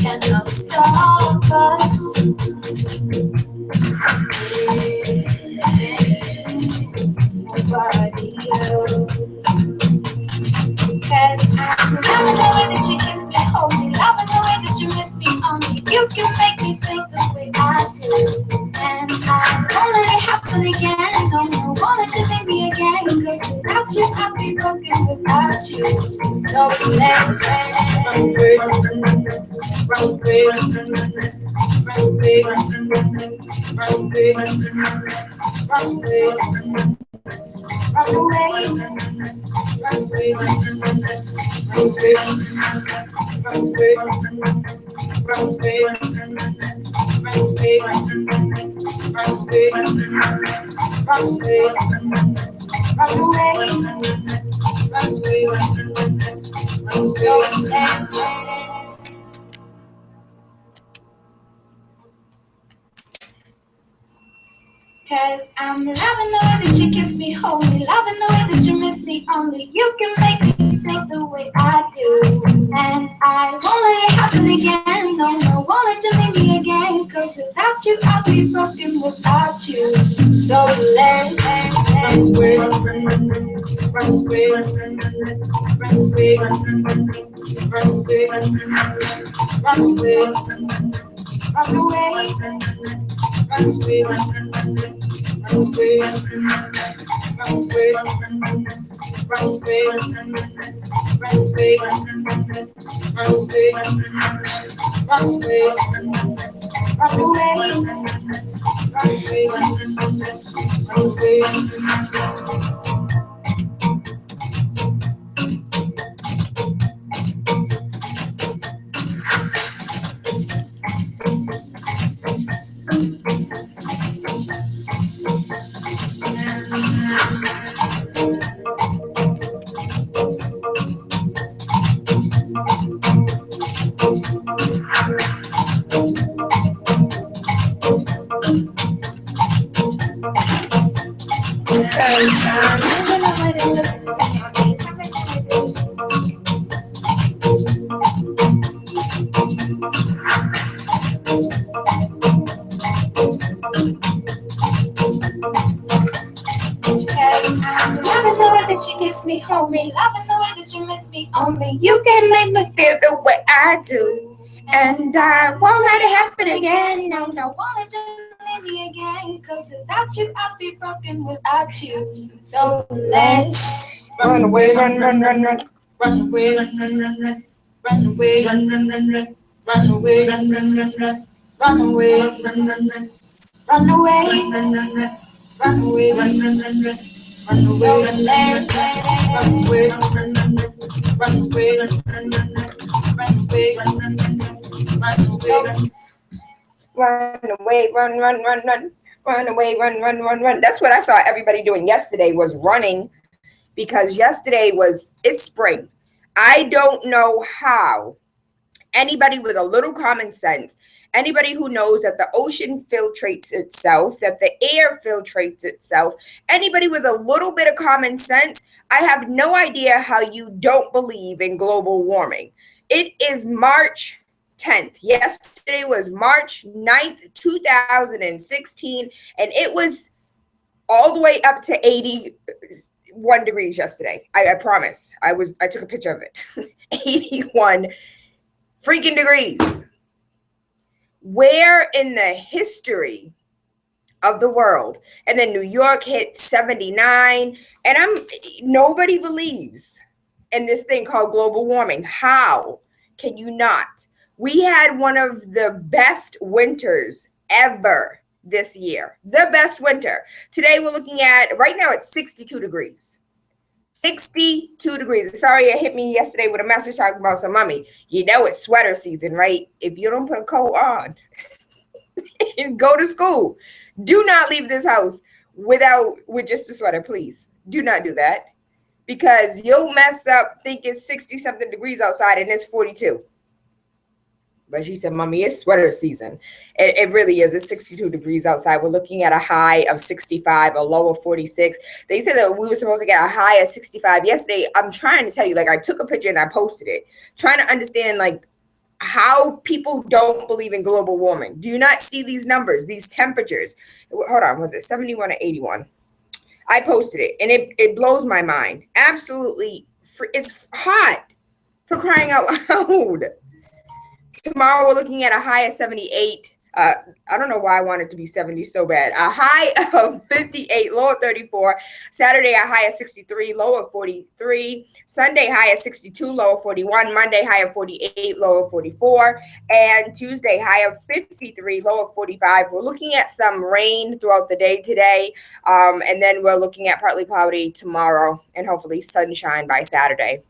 cannot stop us. Nobody else. Cause I'm loving the way that you kiss me, hold me, loving the way that you miss me on me. You can make me feel the way I do. And I won't let it happen again. No, no, won't let you leave me again. Cause without you, I'd be broken without you. So let's run away, run away, run away, run away, run away, run away, run away, cause I'm loving the way that you kiss me, hold me, loving the way that you miss me. Only you can make me think the way I do. And I won't let it happen again. No, no, won't let you leave me again. Cause without you, I'll be broken without you. So let's run away, run away, run away, run away, run away, run away, run away, loving the way that you kiss me, hold me, loving the way that you miss me. Only you can make me feel the way I do. And I won't let it happen again. No, no, won't let you leave me again. Cause without you, I'll be broken without you. So let's run away, run, run, run, run. Run away, run, run, run, run. Run away, run, run, run, run. Run away, run, run, run, run. Run away, run, run, run, run. Run away, run, run, run. Run away, run, run, run, run. Run away, run, run, run, run away, run, run, run, run, run away, run, run, run, run, run away, run, run, run, run away, run run away, run. That's what I saw everybody doing yesterday was running, because yesterday it's spring. I don't know how anybody with a little common sense, anybody who knows that the ocean filtrates itself, that the air filtrates itself, anybody with a little bit of common sense, I have no idea how you don't believe in global warming. It is March 10th. Yesterday was March 9th, 2016, and it was all the way up to 81 degrees yesterday. I promise. I took a picture of it. 81 freaking degrees. Where in the history of the world? And then New York hit 79, and nobody believes in this thing called global warming. How can you not? We had one of the best winters ever this year. The best winter. Today we're looking at, right now it's 62 degrees. 62 degrees. Sorry, it hit me yesterday with a message talking about some mommy. You know it's sweater season, right? If you don't put a coat on, go to school. Do not leave this house with just a sweater, please. Do not do that, because you'll mess up thinking 60 something degrees outside and it's 42. But she said, Mommy, it's sweater season. It really is. It's 62 degrees outside. We're looking at a high of 65, a low of 46. They said that we were supposed to get a high of 65 yesterday. I'm trying to tell you, like, I took a picture and I posted it, trying to understand, like, how people don't believe in global warming. Do you not see these numbers, these temperatures? Hold on, was it 71 or 81? I posted it, and it blows my mind. Absolutely, it's hot, for crying out loud. Tomorrow we're looking at a high of 78. I don't know why I want it to be 70 so bad. A high of 58, low of 34. Saturday, a high of 63, low of 43. Sunday, high of 62, low of 41. Monday, high of 48, low of 44. And Tuesday, high of 53, low of 45. We're looking at some rain throughout the day today. And then we're looking at partly cloudy tomorrow and hopefully sunshine by Saturday.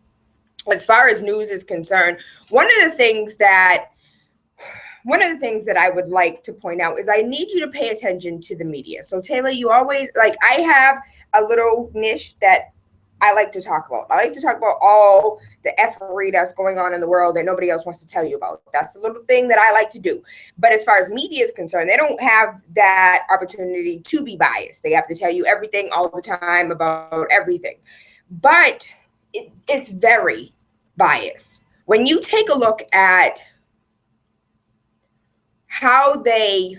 As far as news is concerned, one of the things that I would like to point out is I need you to pay attention to the media. So Tayla, you always, like, I have a little niche that I like to talk about. I like to talk about all the effery that's going on in the world that nobody else wants to tell you about. That's a little thing that I like to do. But as far as media is concerned, they don't have that opportunity to be biased. They have to tell you everything all the time about everything. But it's very biased. When you take a look at how the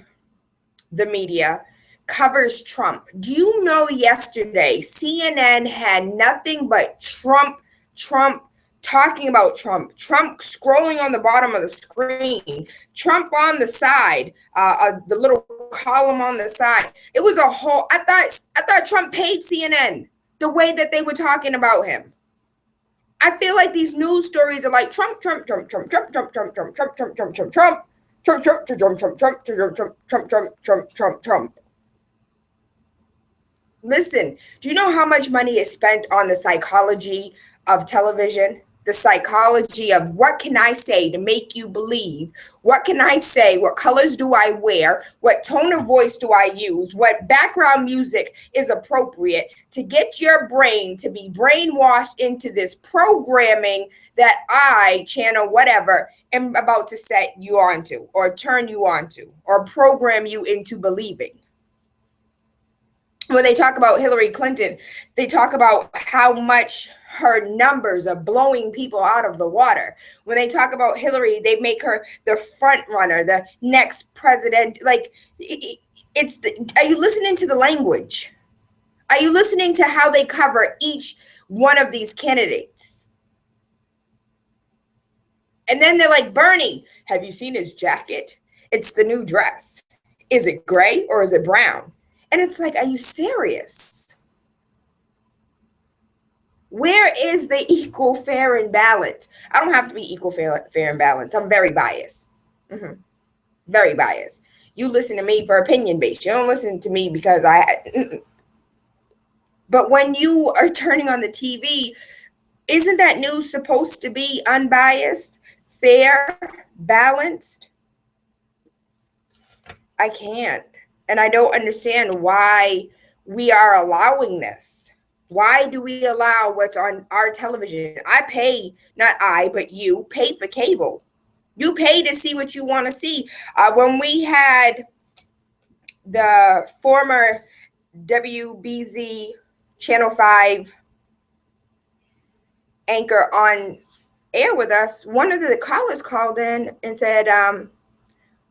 media covers Trump. Do you know yesterday CNN had nothing but Trump, talking about Trump scrolling on the bottom of the screen, Trump on the side, the little column on the side. It was a whole, I thought Trump paid CNN the way that they were talking about him. I feel like these news stories are like Trump. Listen, do you know how much money is spent on the psychology of television? The psychology of what can I say to make you believe? What can I say? What colors do I wear? What tone of voice do I use? What background music is appropriate to get your brain to be brainwashed into this programming that I, channel whatever, am about to set you onto or turn you onto or program you into believing? When they talk about Hillary Clinton, they talk about how much her numbers are blowing people out of the water. When they talk about Hillary, they make her the front runner, the next president. Like, are you listening to the language? Are you listening to how they cover each one of these candidates? And then they're like, Bernie, have you seen his jacket? It's the new dress. Is it gray or is it brown? And it's like, are you serious? Where is the equal, fair, and balance? I don't have to be equal, fair, and balanced. I'm very biased. Very biased. You listen to me for opinion based. You don't listen to me because But when you are turning on the TV, isn't that news supposed to be unbiased, fair, balanced? I can't. And I don't understand why we are allowing this. Why do we allow what's on our television? I pay, not I, but you pay for cable. You pay to see what you want to see. When we had the former WBZ Channel 5 anchor on air with us, one of the callers called in and said,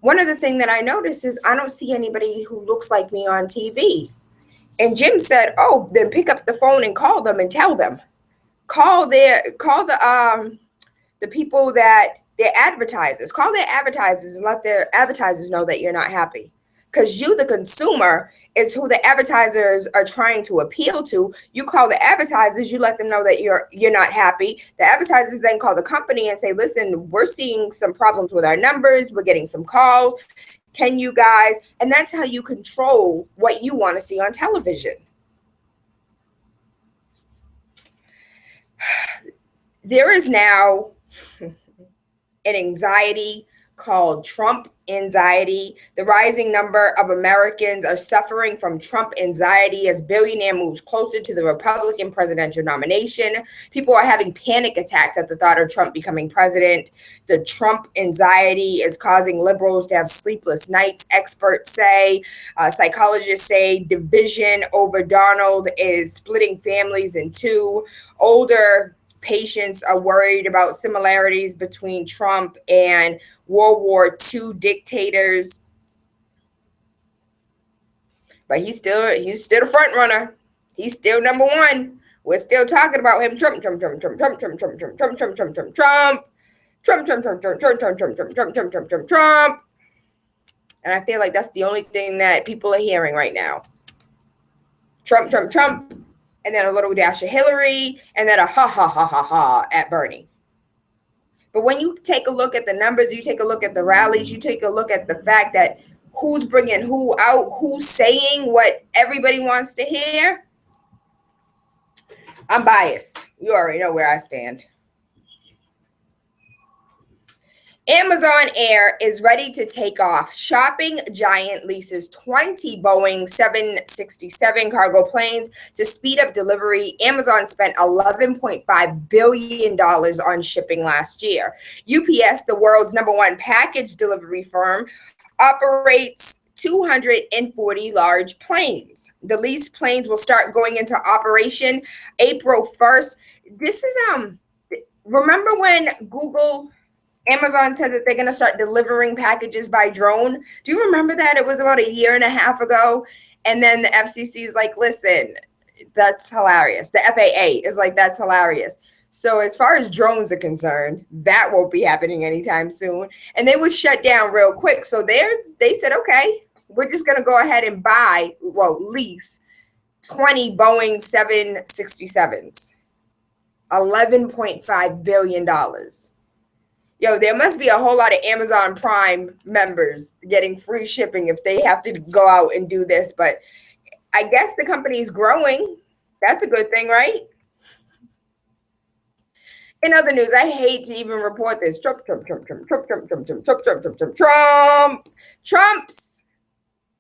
one of the things that I noticed is I don't see anybody who looks like me on TV. And Jim said, oh, then pick up the phone and call them and tell them. Call the people that their advertisers. Call their advertisers and let their advertisers know that you're not happy. Because you, the consumer, is who the advertisers are trying to appeal to. You call the advertisers, you let them know that you're not happy. The advertisers then call the company and say, listen, we're seeing some problems with our numbers. We're getting some calls. Can you guys? And that's how you control what you want to see on television. There is now an anxiety called Trump anxiety. The rising number of Americans are suffering from Trump anxiety as billionaire moves closer to the Republican presidential nomination. People are having panic attacks at the thought of Trump becoming president. The Trump anxiety is causing liberals to have sleepless nights, experts say. Psychologists say division over Donald is splitting families in two. Older patients are worried about similarities between Trump and World War II dictators. But he's still the front runner. He's still number one. We're still talking about him. Trump, Trump, Trump, Trump, Trump, Trump, Trump, Trump, Trump, Trump, Trump, Trump, Trump. Trump, Trump, Trump, Trump, Trump, Trump, Trump, Trump, Trump, Trump, Trump, Trump, Trump. And I feel like that's the only thing that people are hearing right now. Trump, Trump, Trump, and then a little dash of Hillary, and then a ha ha ha ha ha at Bernie. But when you take a look at the numbers, you take a look at the rallies, you take a look at the fact that who's bringing who out, who's saying what everybody wants to hear, I'm biased. You already know where I stand. Amazon Air is ready to take off. Shopping giant leases 20 Boeing 767 cargo planes to speed up delivery. Amazon spent $11.5 billion on shipping last year. UPS, the world's #1 package delivery firm, operates 240 large planes. The leased planes will start going into operation April 1st. This is remember when Amazon said that they're going to start delivering packages by drone? Do you remember that? It was about a year and a half ago. And then the FCC is like, listen, that's hilarious. The FAA is like, that's hilarious. So as far as drones are concerned, that won't be happening anytime soon. And they was shut down real quick. So they said, okay, we're just going to go ahead and lease 20 Boeing 767s. $11.5 billion. Yo, there must be a whole lot of Amazon Prime members getting free shipping if they have to go out and do this. But I guess the company's growing. That's a good thing, right? In other news, I hate to even report this. Trump's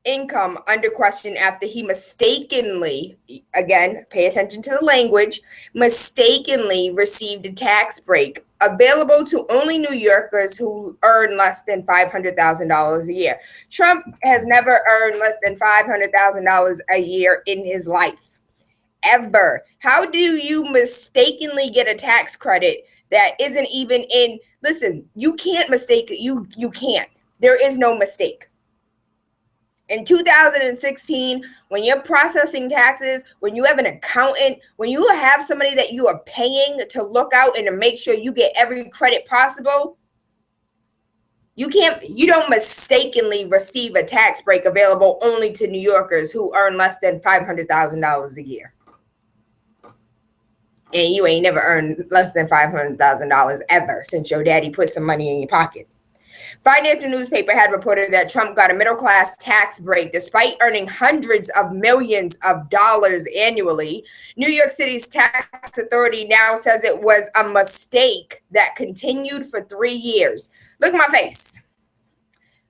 income under question after he mistakenly, again, pay attention to the language, mistakenly received a tax break available to only New Yorkers who earn less than $500,000 a year. Trump has never earned less than $500,000 a year in his life, ever. How do you mistakenly get a tax credit that isn't even in? Listen, you can't mistake it. You can't. There is no mistake. In 2016, when you're processing taxes, when you have an accountant, when you have somebody that you are paying to look out and to make sure you get every credit possible, you don't mistakenly receive a tax break available only to New Yorkers who earn less than $500,000 a year. And you ain't never earned less than $500,000 ever since your daddy put some money in your pocket. Financial newspaper had reported that Trump got a middle-class tax break despite earning hundreds of millions of dollars annually. New York City's tax authority now says it was a mistake that continued for 3 years. Look at my face.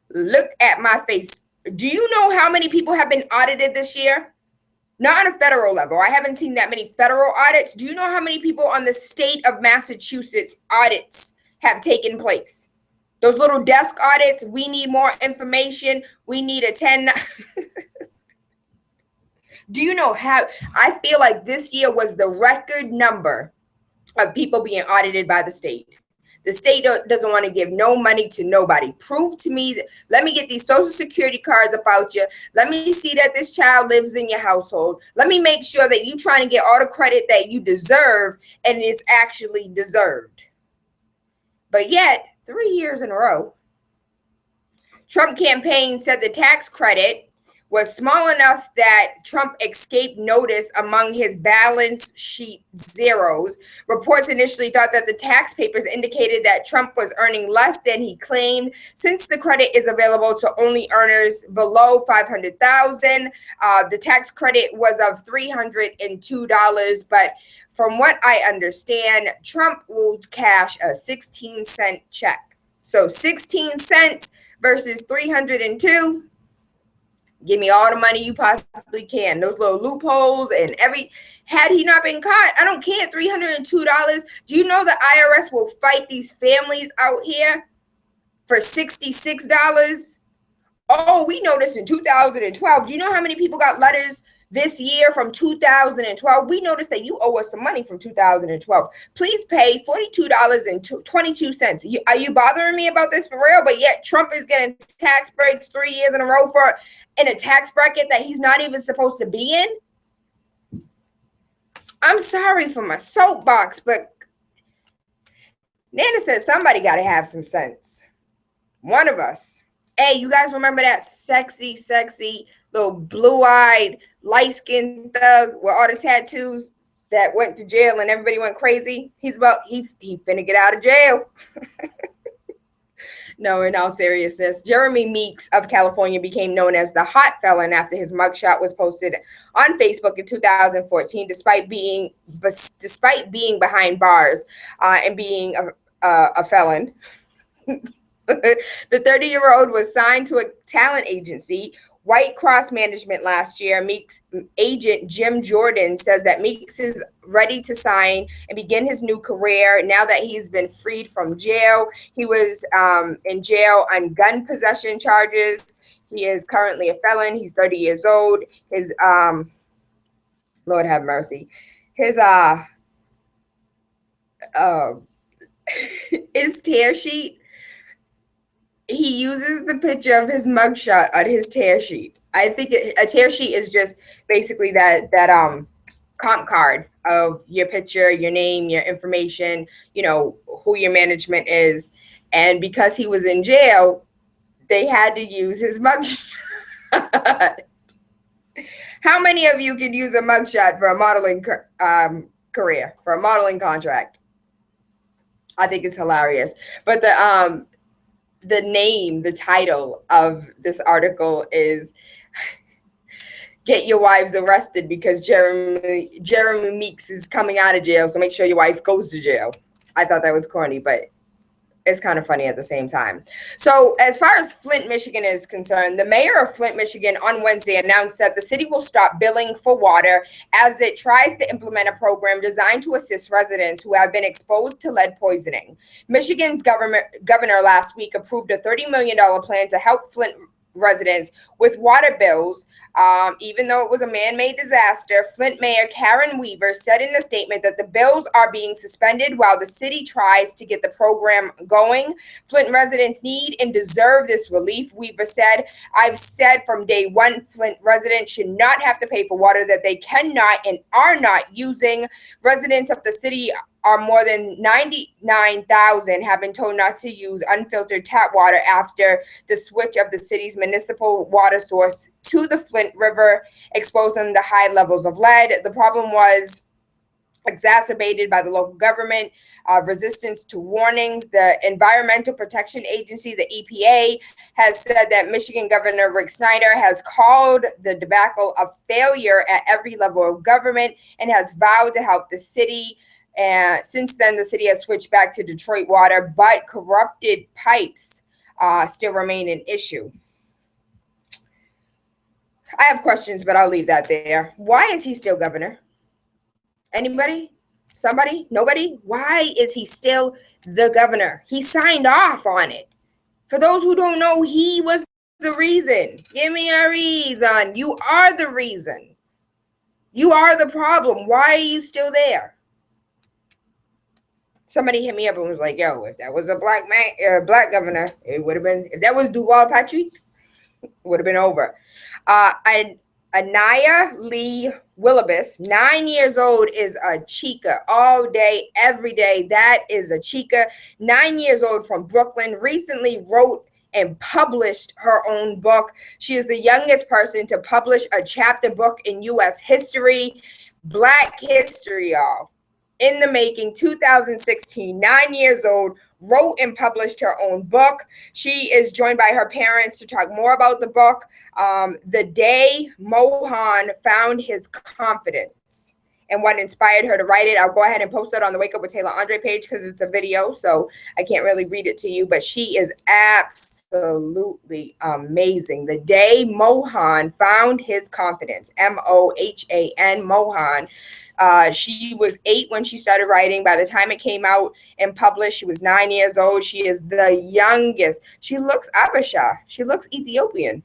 Look at my face. Do you know how many people have been audited this year? Not on a federal level. I haven't seen that many federal audits. Do you know how many people on the state of Massachusetts audits have taken place? Those little desk audits, we need more information. We need a 10. Do you know how? I feel like this year was the record number of people being audited by the state. The state doesn't want to give no money to nobody. Prove to me that, let me get these social security cards about you. Let me see that this child lives in your household. Let me make sure that you're trying to get all the credit that you deserve and it's actually deserved. But yet, 3 years in a row, Trump campaign said the tax credit was small enough that Trump escaped notice among his balance sheet zeros. Reports initially thought that the tax papers indicated that Trump was earning less than he claimed. Since the credit is available to only earners below $500,000, the tax credit was of $302, but from what I understand, Trump will cash a 16-cent check. So 16 cents versus 302. Give me all the money you possibly can. Those little loopholes and had he not been caught, I don't care, $302. Do you know the IRS will fight these families out here for $66? Oh, we noticed in 2012. Do you know how many people got letters this year from 2012. We noticed that you owe us some money from 2012. Please pay $42.22. Are you bothering me about this for real? But yet Trump is getting tax breaks 3 years in a row for in a tax bracket that he's not even supposed to be in. I'm sorry for my soapbox, but Nana says somebody got to have some sense. One of us. Hey, you guys remember that sexy little blue-eyed, light-skinned thug with all the tattoos that went to jail and everybody went crazy? He finna get out of jail. No, in all seriousness, Jeremy Meeks of California became known as the hot felon after his mugshot was posted on Facebook in 2014, despite being behind bars and being a felon. The 30-year-old was signed to a talent agency, White Cross Management, last year. Meeks' agent, Jim Jordan, says that Meeks is ready to sign and begin his new career now that he's been freed from jail. He was in jail on gun possession charges. He is currently a felon. He's 30 years old. His Lord have mercy. His his tear sheet. He uses the picture of his mugshot on his tear sheet. I think a tear sheet is just basically that comp card of your picture, your name, your information, you know, who your management is. And because he was in jail, they had to use his mugshot. How many of you could use a mugshot for a modeling career, for a modeling contract? I think it's hilarious. But the title of this article is "Get Your Wives Arrested because Jeremy Meeks is coming out of jail, so make sure your wife goes to jail." I thought that was corny, but it's kind of funny at the same time. So as far as Flint, Michigan is concerned, the mayor of Flint, Michigan on Wednesday announced that the city will stop billing for water as it tries to implement a program designed to assist residents who have been exposed to lead poisoning. Michigan's governor last week approved a $30 million plan to help Flint residents with water bills. Even though it was a man-made disaster, Flint Mayor Karen Weaver said in a statement that the bills are being suspended while the city tries to get the program going. Flint residents need and deserve this relief, Weaver said. "I've said from day one, Flint residents should not have to pay for water that they cannot and are not using. Residents of the city are more than 99,000 have been told not to use unfiltered tap water after the switch of the city's municipal water source to the Flint River exposed them to high levels of lead. The problem was exacerbated by the local government resistance to warnings. The Environmental Protection Agency, the EPA, has said that Michigan Governor Rick Snyder has called the debacle a failure at every level of government and has vowed to help the city. And since then, the city has switched back to Detroit water, but corrupted pipes still remain an issue. I have questions, but I'll leave that there. Why is he still governor? Anybody? Somebody? Nobody? Why is he still the governor? He signed off on it. For those who don't know, he was the reason. Give me a reason. You are the reason. You are the problem. Why are you still there? Somebody hit me up and was like, "Yo, if that was a black man, black governor, it would have been. If that was Duval Patrick, it would have been over." Anaya Lee Willibus, 9 years old, is a chica all day, every day. That is a chica. 9 years old from Brooklyn, recently wrote and published her own book. She is the youngest person to publish a chapter book in U.S. history. Black history, y'all. In the making, 2016, 9 years old, wrote and published her own book. She is joined by her parents to talk more about the book. The day Mohan found his confidence and what inspired her to write it. I'll go ahead and post it on the Wake Up with Tayla Andre page because it's a video, so I can't really read it to you, but she is absolutely amazing. The day Mohan found his confidence, Mohan, Mohan. She was 8 when she started writing. By the time it came out and published, she was 9 years old. She is the youngest. She looks Abisha. She looks Ethiopian.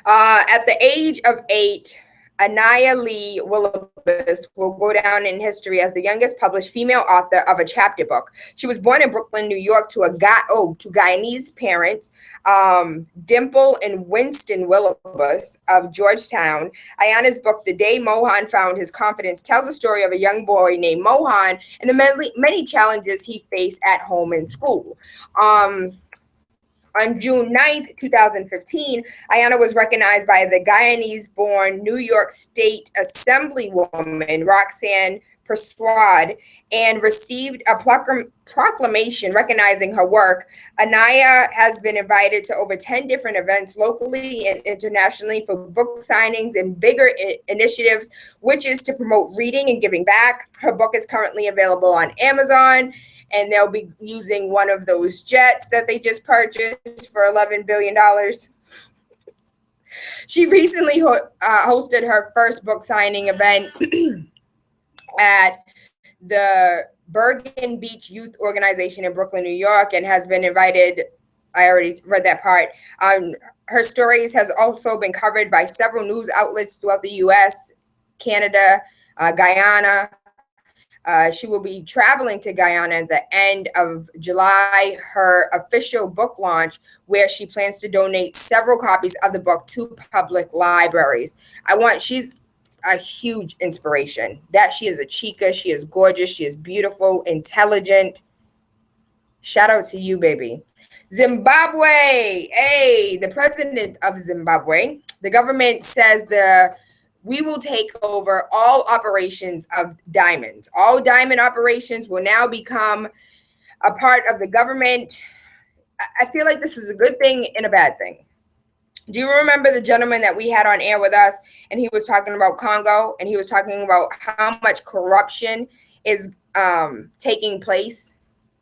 At the age of 8, Anaya Lee Willibus will go down in history as the youngest published female author of a chapter book. She was born in Brooklyn, New York, to Guyanese parents, Dimple and Winston Willibus of Georgetown. Ayana's book, The Day Mohan Found His Confidence, tells the story of a young boy named Mohan and the many challenges he faced at home and school. On June 9th, 2015, Ayana was recognized by the Guyanese-born New York State Assemblywoman Roxanne Persaud and received a proclamation recognizing her work. Anaya has been invited to over 10 different events locally and internationally for book signings and bigger initiatives, which is to promote reading and giving back. Her book is currently available on Amazon, and they'll be using one of those jets that they just purchased for $11 billion. She recently hosted her first book signing event at the Bergen Beach Youth Organization in Brooklyn, New York, and has been invited. I already read that part. Her stories has also been covered by several news outlets throughout the U.S., Canada, Guyana. She will be traveling to Guyana at the end of July, her official book launch, where she plans to donate several copies of the book to public libraries. She's a huge inspiration. That she is a chica, she is gorgeous, she is beautiful, intelligent. Shout out to you, baby. Zimbabwe, hey, the president of Zimbabwe, the government says we will take over all operations of diamonds. All diamond operations will now become a part of the government. I feel like this is a good thing and a bad thing. Do you remember the gentleman that we had on air with us, and he was talking about Congo, and he was talking about how much corruption is taking place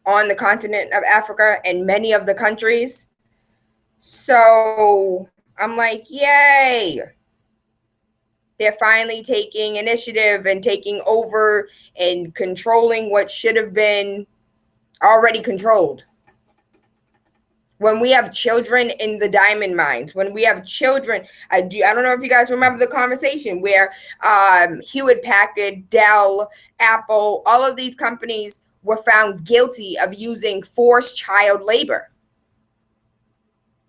on the continent of Africa and many of the countries? So I'm like, yay. They're finally taking initiative and taking over and controlling what should have been already controlled. When we have children in the diamond mines, when we have children, I don't know if you guys remember the conversation where Hewlett Packard, Dell, Apple, all of these companies were found guilty of using forced child labor.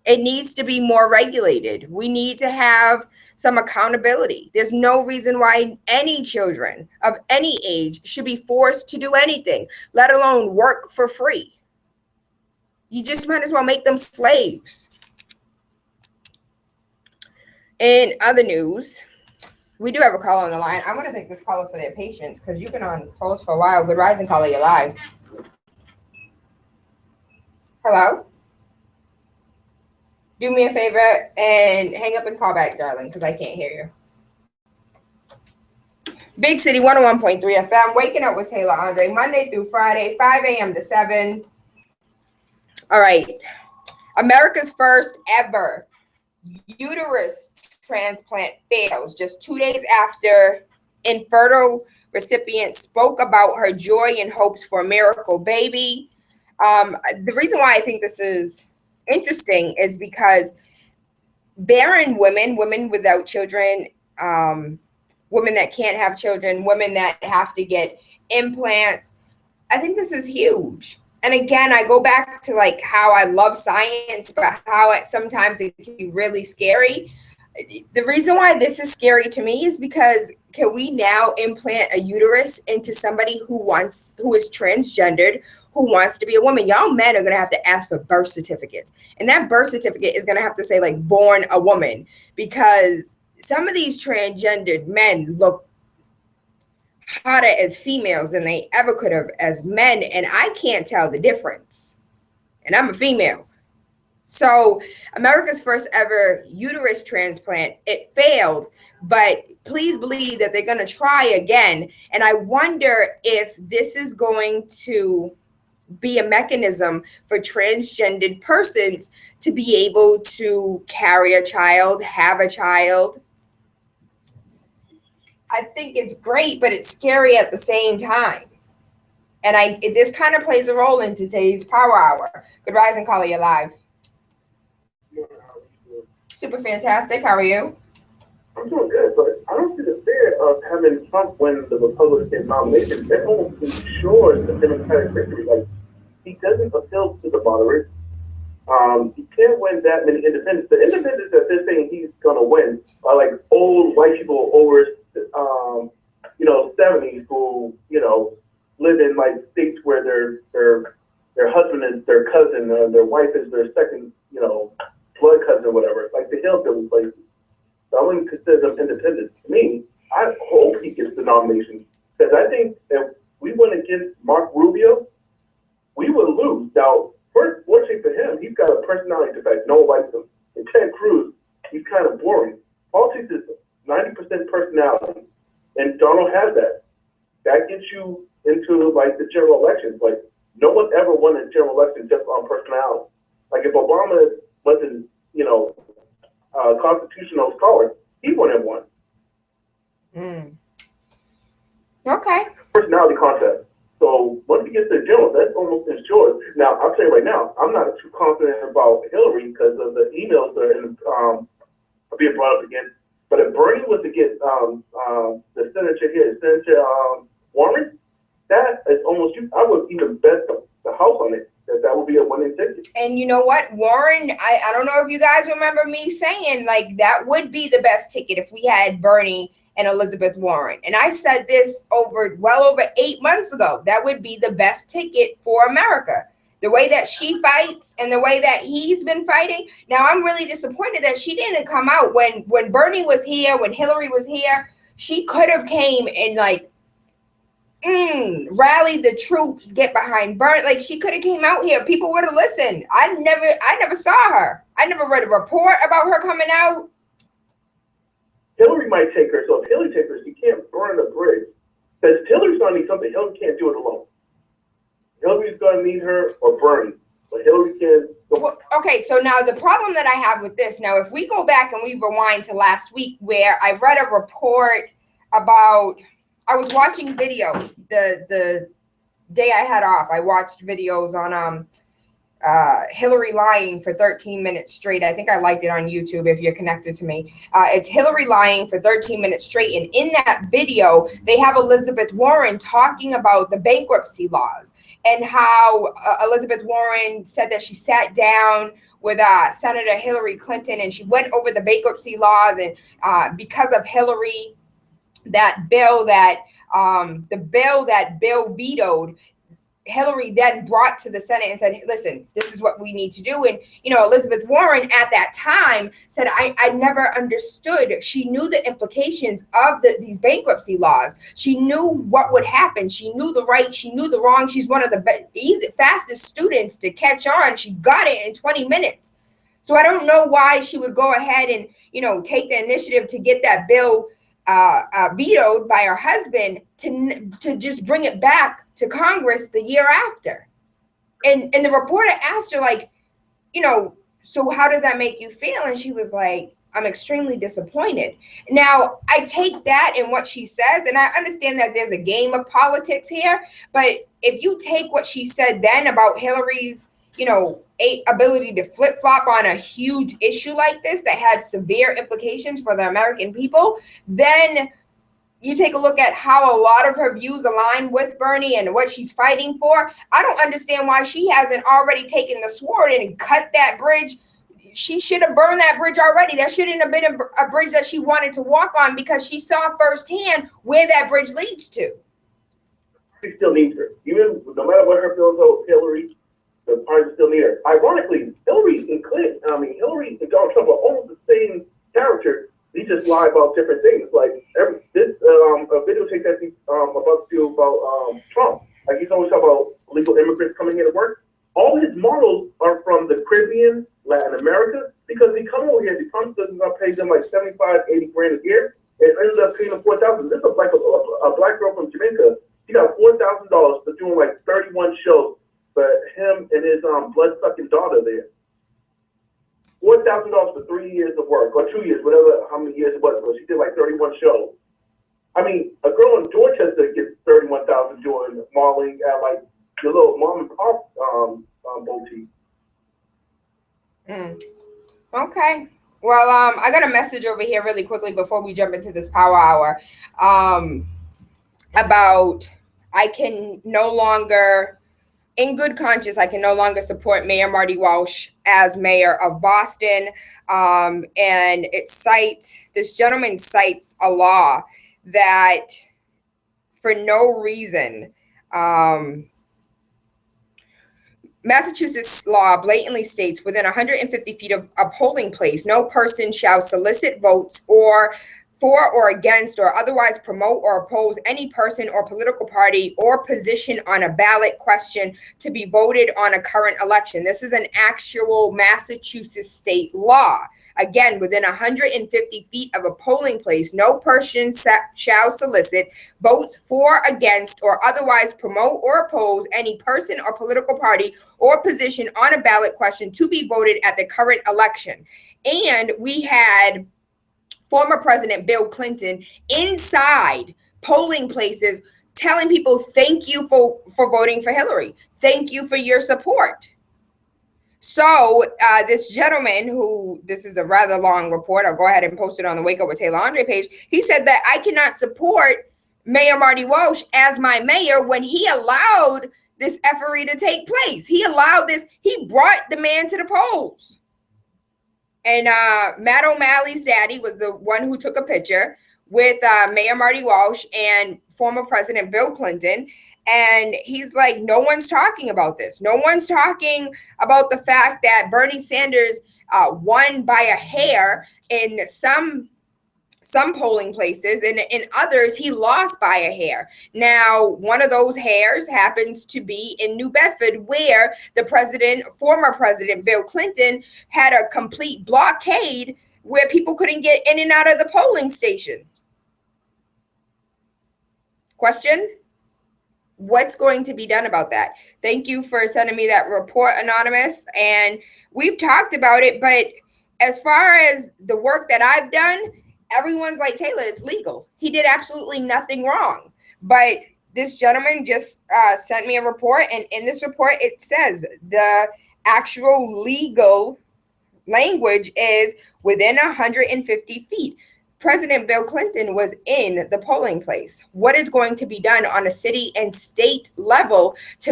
It needs to be more regulated. We need to have some accountability. There's no reason why any children of any age should be forced to do anything, let alone work for free. You just might as well make them slaves. In other news, we do have a caller on the line. I want to thank this caller for their patience because you've been on post for a while. Good rising, caller, you're live. Hello? Do me a favor and hang up and call back, darling, because I can't hear you. Big City 101.3 FM, waking up with Tayla Andre, Monday through Friday, 5 a.m. to 7. All right. America's first ever uterus transplant fails just 2 days after infertile recipient spoke about her joy and hopes for a miracle baby. The reason why I think this is interesting is because barren women without children, women that can't have children, women that have to get implants, I think this is huge. And again, I go back to like how I love science, but how sometimes it can be really scary. The reason why this is scary to me is because can we now implant a uterus into somebody who is transgendered, who wants to be a woman? Y'all men are going to have to ask for birth certificates. And that birth certificate is going to have to say like born a woman, because some of these transgendered men look hotter as females than they ever could have as men. And I can't tell the difference. And I'm a female. So America's first ever uterus transplant, it failed, but please believe that they're going to try again. And I wonder if this is going to be a mechanism for transgendered persons to be able to carry a child, have a child. I think it's great, but it's scary at the same time. And this kind of plays a role in today's Power Hour. Good rising, caller, you're live. How are you doing? Super fantastic. How are you? I'm doing good, but I don't see the of having Trump win the Republican nomination, that almost ensures the Democratic victory. Like, he doesn't appeal to the moderates. He can't win that many independents. The independents that they're saying he's gonna win are like old white people over, 70s who, live in like states where their husband is their cousin, their wife is their second, blood cousin or whatever, like the hillbilly places. So I wouldn't consider them independents. To me, I hope he gets the nomination because I think if we went against Mark Rubio, we would lose. Now, first, fortunately for him, he's got a personality defect. No one likes him. And Ted Cruz, he's kind of boring. Politics is 90% personality, and Donald has that. That gets you into like the general elections. Like no one ever won a general election just on personality. Like if Obama wasn't, constitutional scholar, he wouldn't have won. Okay. Personality contest. So once he gets to the general, that's almost ensured. Now I'll tell you right now, I'm not too confident about Hillary because of the emails that are being brought up again. But if Bernie was to get the senator here, Senator Warren, that is almost, I would even bet the house on it, that would be a winning ticket. And you know what, Warren, I don't know if you guys remember me saying, like, that would be the best ticket if we had Bernie and Elizabeth Warren. And I said this well over 8 months ago. That would be the best ticket for America. The way that she fights and the way that he's been fighting. Now, I'm really disappointed that she didn't come out when Bernie was here, when Hillary was here. She could have came and rally the troops, get behind Bernie. Like she could have came out here. People would have listened. I never saw her. I never read a report about her coming out. Hillary might take her. So if Hillary takes her, she can't burn a bridge. Because Hillary's going to need something. Hillary can't do it alone. Hillary's going to need her or Bernie. But Hillary can. Well, okay, so now the problem that I have with this, now if we go back and we rewind to last week where I read a report about, I was watching videos the day I had off. I watched videos on Hillary lying for 13 minutes straight. I think I liked it on YouTube if you're connected to me. It's Hillary lying for 13 minutes straight. And in that video, they have Elizabeth Warren talking about the bankruptcy laws and how Elizabeth Warren said that she sat down with Senator Hillary Clinton and she went over the bankruptcy laws. And because of Hillary, that bill that Bill vetoed, Hillary then brought to the Senate and said, listen, this is what we need to do. And, Elizabeth Warren at that time said, I never understood. She knew the implications of these bankruptcy laws. She knew what would happen. She knew the right. She knew the wrong. She's one of the fastest students to catch on. She got it in 20 minutes. So I don't know why she would go ahead and, take the initiative to get that bill vetoed by her husband to just bring it back to Congress the year after. And the reporter asked her, so how does that make you feel? And she was like, I'm extremely disappointed. Now, I take that in what she says, and I understand that there's a game of politics here, but if you take what she said then about Hillary's, ability to flip-flop on a huge issue like this that had severe implications for the American people, then you take a look at how a lot of her views align with Bernie and what she's fighting for. I don't understand why she hasn't already taken the sword and cut that bridge. She should have burned that bridge already. That shouldn't have been a bridge that she wanted to walk on because she saw firsthand where that bridge leads to. She still needs her. Even no matter what her feelings are with Hillary, the party still need her. Ironically, Hillary and Donald Trump are almost the same character. They just lie about different things. Like this videotape that he's about to do about Trump. Like he's always talking about illegal immigrants coming here to work. All his models are from the Caribbean, Latin America, because they come over here. The Trump doesn't pay them like 75, 80 grand a year. It ends up paying them $4,000. This is like a black girl from Jamaica. She got $4,000 for doing like 31 shows. But him and his blood-sucking daughter there. $4,000 for 3 years of work, or 2 years, whatever, how many years it was. So she did like 31 shows. I mean, a girl in Dorchester gets $31,000 doing modeling at like your little mom and pop boutique. Okay. Well, I got a message over here really quickly before we jump into this power hour. Um, about I can no longer, in good conscience, I can no longer support Mayor Marty Walsh as mayor of Boston. And this gentleman cites a law that for no reason, um, Massachusetts law blatantly states within 150 feet of a polling place, no person shall solicit votes or for or against or otherwise promote or oppose any person or political party or position on a ballot question to be voted on a current election. This is an actual Massachusetts state law. Again, within 150 feet of a polling place, no person shall solicit votes for, against, or otherwise promote or oppose any person or political party or position on a ballot question to be voted at the current election. And we had former President Bill Clinton inside polling places telling people, thank you for voting for Hillary. Thank you for your support. So this gentleman, who, this is a rather long report, I'll go ahead and post it on the Wake Up with Tayla Andre page. He said that I cannot support Mayor Marty Walsh as my mayor when he allowed this effery to take place. He allowed this. He brought the man to the polls. And Matt O'Malley's daddy was the one who took a picture with Mayor Marty Walsh and former President Bill Clinton. And he's like, no one's talking about this. No one's talking about the fact that Bernie Sanders won by a hair in some polling places, and in others he lost by a hair. Now, one of those hairs happens to be in New Bedford, where former President Bill Clinton had a complete blockade where people couldn't get in and out of the polling station. Question? What's going to be done about that? Thank you for sending me that report, Anonymous. And we've talked about it, but as far as the work that I've done, everyone's like, Tayla, it's legal. He did absolutely nothing wrong. But this gentleman just sent me a report, and in this report, it says the actual legal language is within 150 feet. President Bill Clinton was in the polling place. What is going to be done on a city and state level to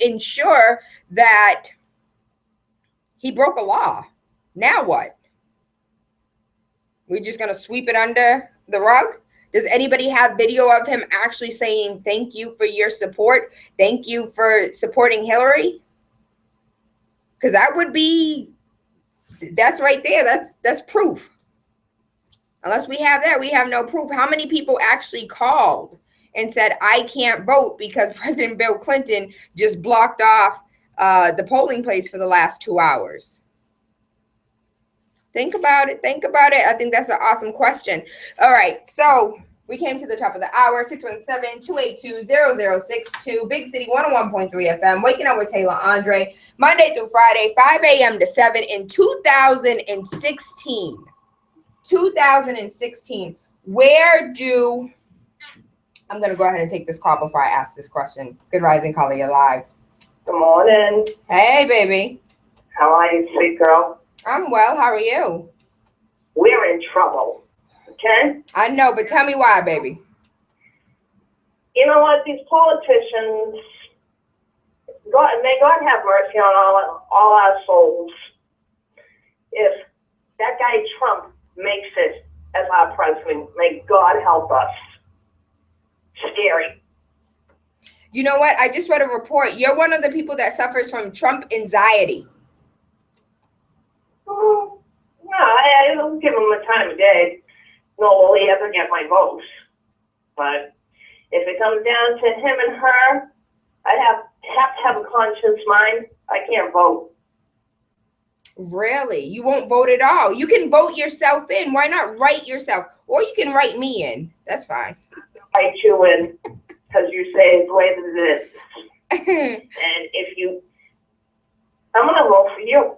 ensure that he broke a law? Now what? We're just going to sweep it under the rug? Does anybody have video of him actually saying, thank you for your support? Thank you for supporting Hillary? Because that's right there. That's proof. Unless we have that, we have no proof. How many people actually called and said, I can't vote because President Bill Clinton just blocked off the polling place for the last 2 hours? Think about it. I think that's an awesome question. All right. So we came to the top of the hour. 617-282-0062. Big City 101.3 FM. Waking Up with Tayla Andre. Monday through Friday, 5 a.m. to 7 in 2016. 2016. I'm going to go ahead and take this call before I ask this question. Good rising, caller, you're live. Good morning. Hey, baby. How are you, sweet girl? I'm well. How are you? We're in trouble, okay? I know, but tell me why, baby. You know what? These politicians, may God have mercy on all our souls. If that guy Trump makes it as our president, may God help us. Scary. You know what? I just read a report. You're one of the people that suffers from Trump anxiety. No, I don't give him the time of day. No, will he ever get my votes? But if it comes down to him and her, I have to have a conscious mind. I can't vote. Really? You won't vote at all? You can vote yourself in. Why not write yourself? Or you can write me in. That's fine. Write you in because you say it's the way that it is. And I'm going to vote for you.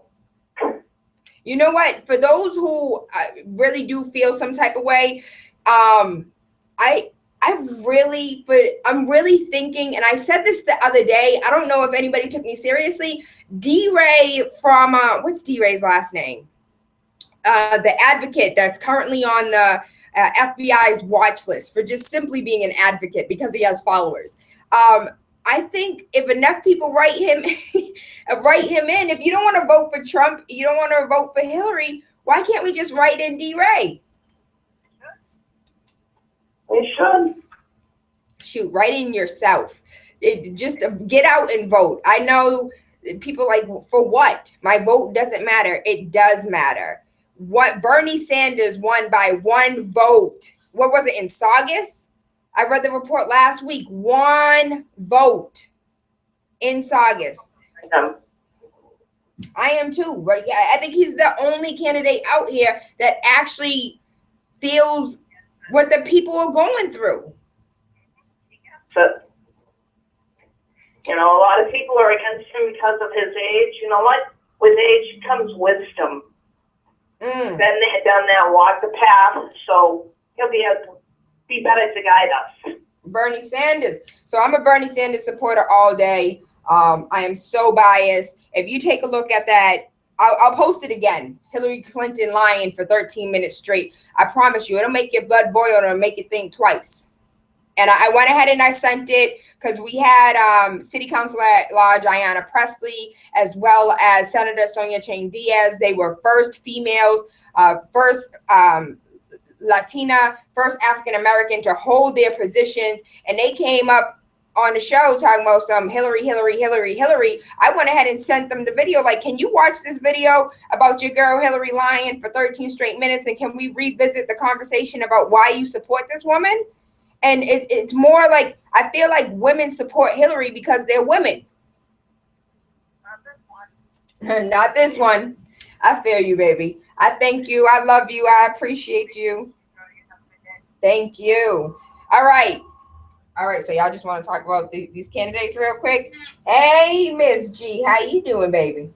You know what? For those who really do feel some type of way, I'm really thinking, and I said this the other day, I don't know if anybody took me seriously. D-Ray from, what's D-Ray's last name? the advocate that's currently on the FBI's watch list for just simply being an advocate because he has followers. I think if enough people write him in, if you don't want to vote for Trump, you don't want to vote for Hillary, why can't we just write in D-Ray? We should. Shoot, write in yourself. Just get out and vote. I know people like, for what? My vote doesn't matter. It does matter. What Bernie Sanders won by 1 vote. What was it, in Saugus? I read the report last week. 1 vote in Saugus. I am too, right? I think he's the only candidate out here that actually feels what the people are going through. But, a lot of people are against him because of his age. You know what? With age comes wisdom. Then they had done that, walk the path, so he'll be able to be better to guide us. Bernie Sanders. So I'm a Bernie Sanders supporter all day. I am so biased. If you take a look at that, I'll post it again. Hillary Clinton lying for 13 minutes straight. I promise you, it'll make your blood boil and it'll make you think twice. And I went ahead and I sent it because we had City Council at Large Ayanna Pressley, as well as Senator Sonia Chang Diaz. They were first females, first Latina, first African American to hold their positions. And they came up on the show talking about some Hillary. I went ahead and sent them the video. Like, can you watch this video about your girl Hillary lying for 13 straight minutes? And can we revisit the conversation about why you support this woman? And it's more like, I feel like women support Hillary because they're women. Not this one. Not this one. I feel you, baby. I thank you. I love you. I appreciate you. Thank you. All right. So y'all just want to talk about these candidates real quick. Hey, Miss G, how you doing, baby?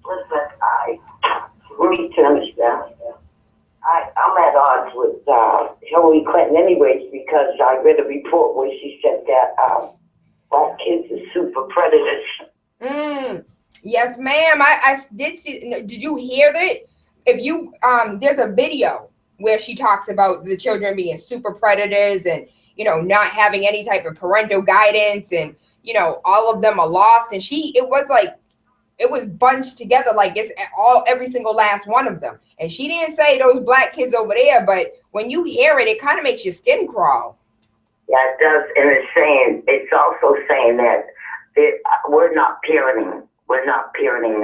Listen, let me understand. I'm at odds with Hillary Clinton anyways, because I read a report where she said that black kids are super predators. Yes, ma'am. I did see. Did you hear that? If you there's a video where she talks about the children being super predators and not having any type of parental guidance, and all of them are lost. And it was bunched together like it's every single last one of them. And she didn't say those black kids over there, but when you hear it, it kind of makes your skin crawl. Yeah, it does, and it's also saying that we're not parenting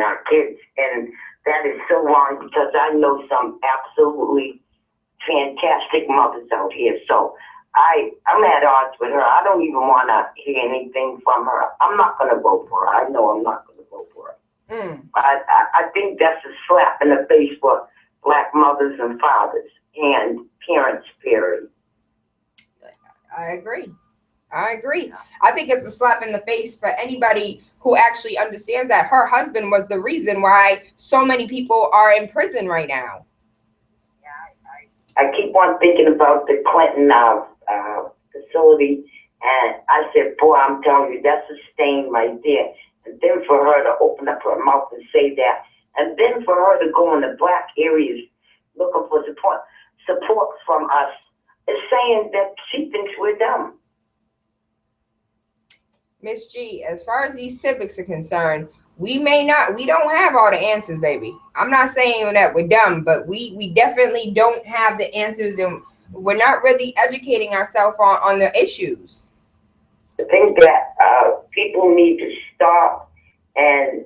our kids, and that is so wrong, because I know some absolutely fantastic mothers out here. So I'm at odds with her. I don't even want to hear anything from her. I'm not going to vote for her. I know I'm not going to vote for her. I think that's a slap in the face for black mothers and fathers and parents, period. I agree. I think it's a slap in the face for anybody who actually understands that her husband was the reason why so many people are in prison right now. I keep on thinking about the Clinton facility, and I said, boy, I'm telling you, that's a stain right there. And then for her to open up her mouth and say that, and then for her to go in the black areas looking for support from us, is saying that she thinks we're dumb. Miss G, as far as these civics are concerned, we don't have all the answers, baby. I'm not saying that we're dumb, but we definitely don't have the answers, and we're not really educating ourselves on the issues. I think that people need to stop and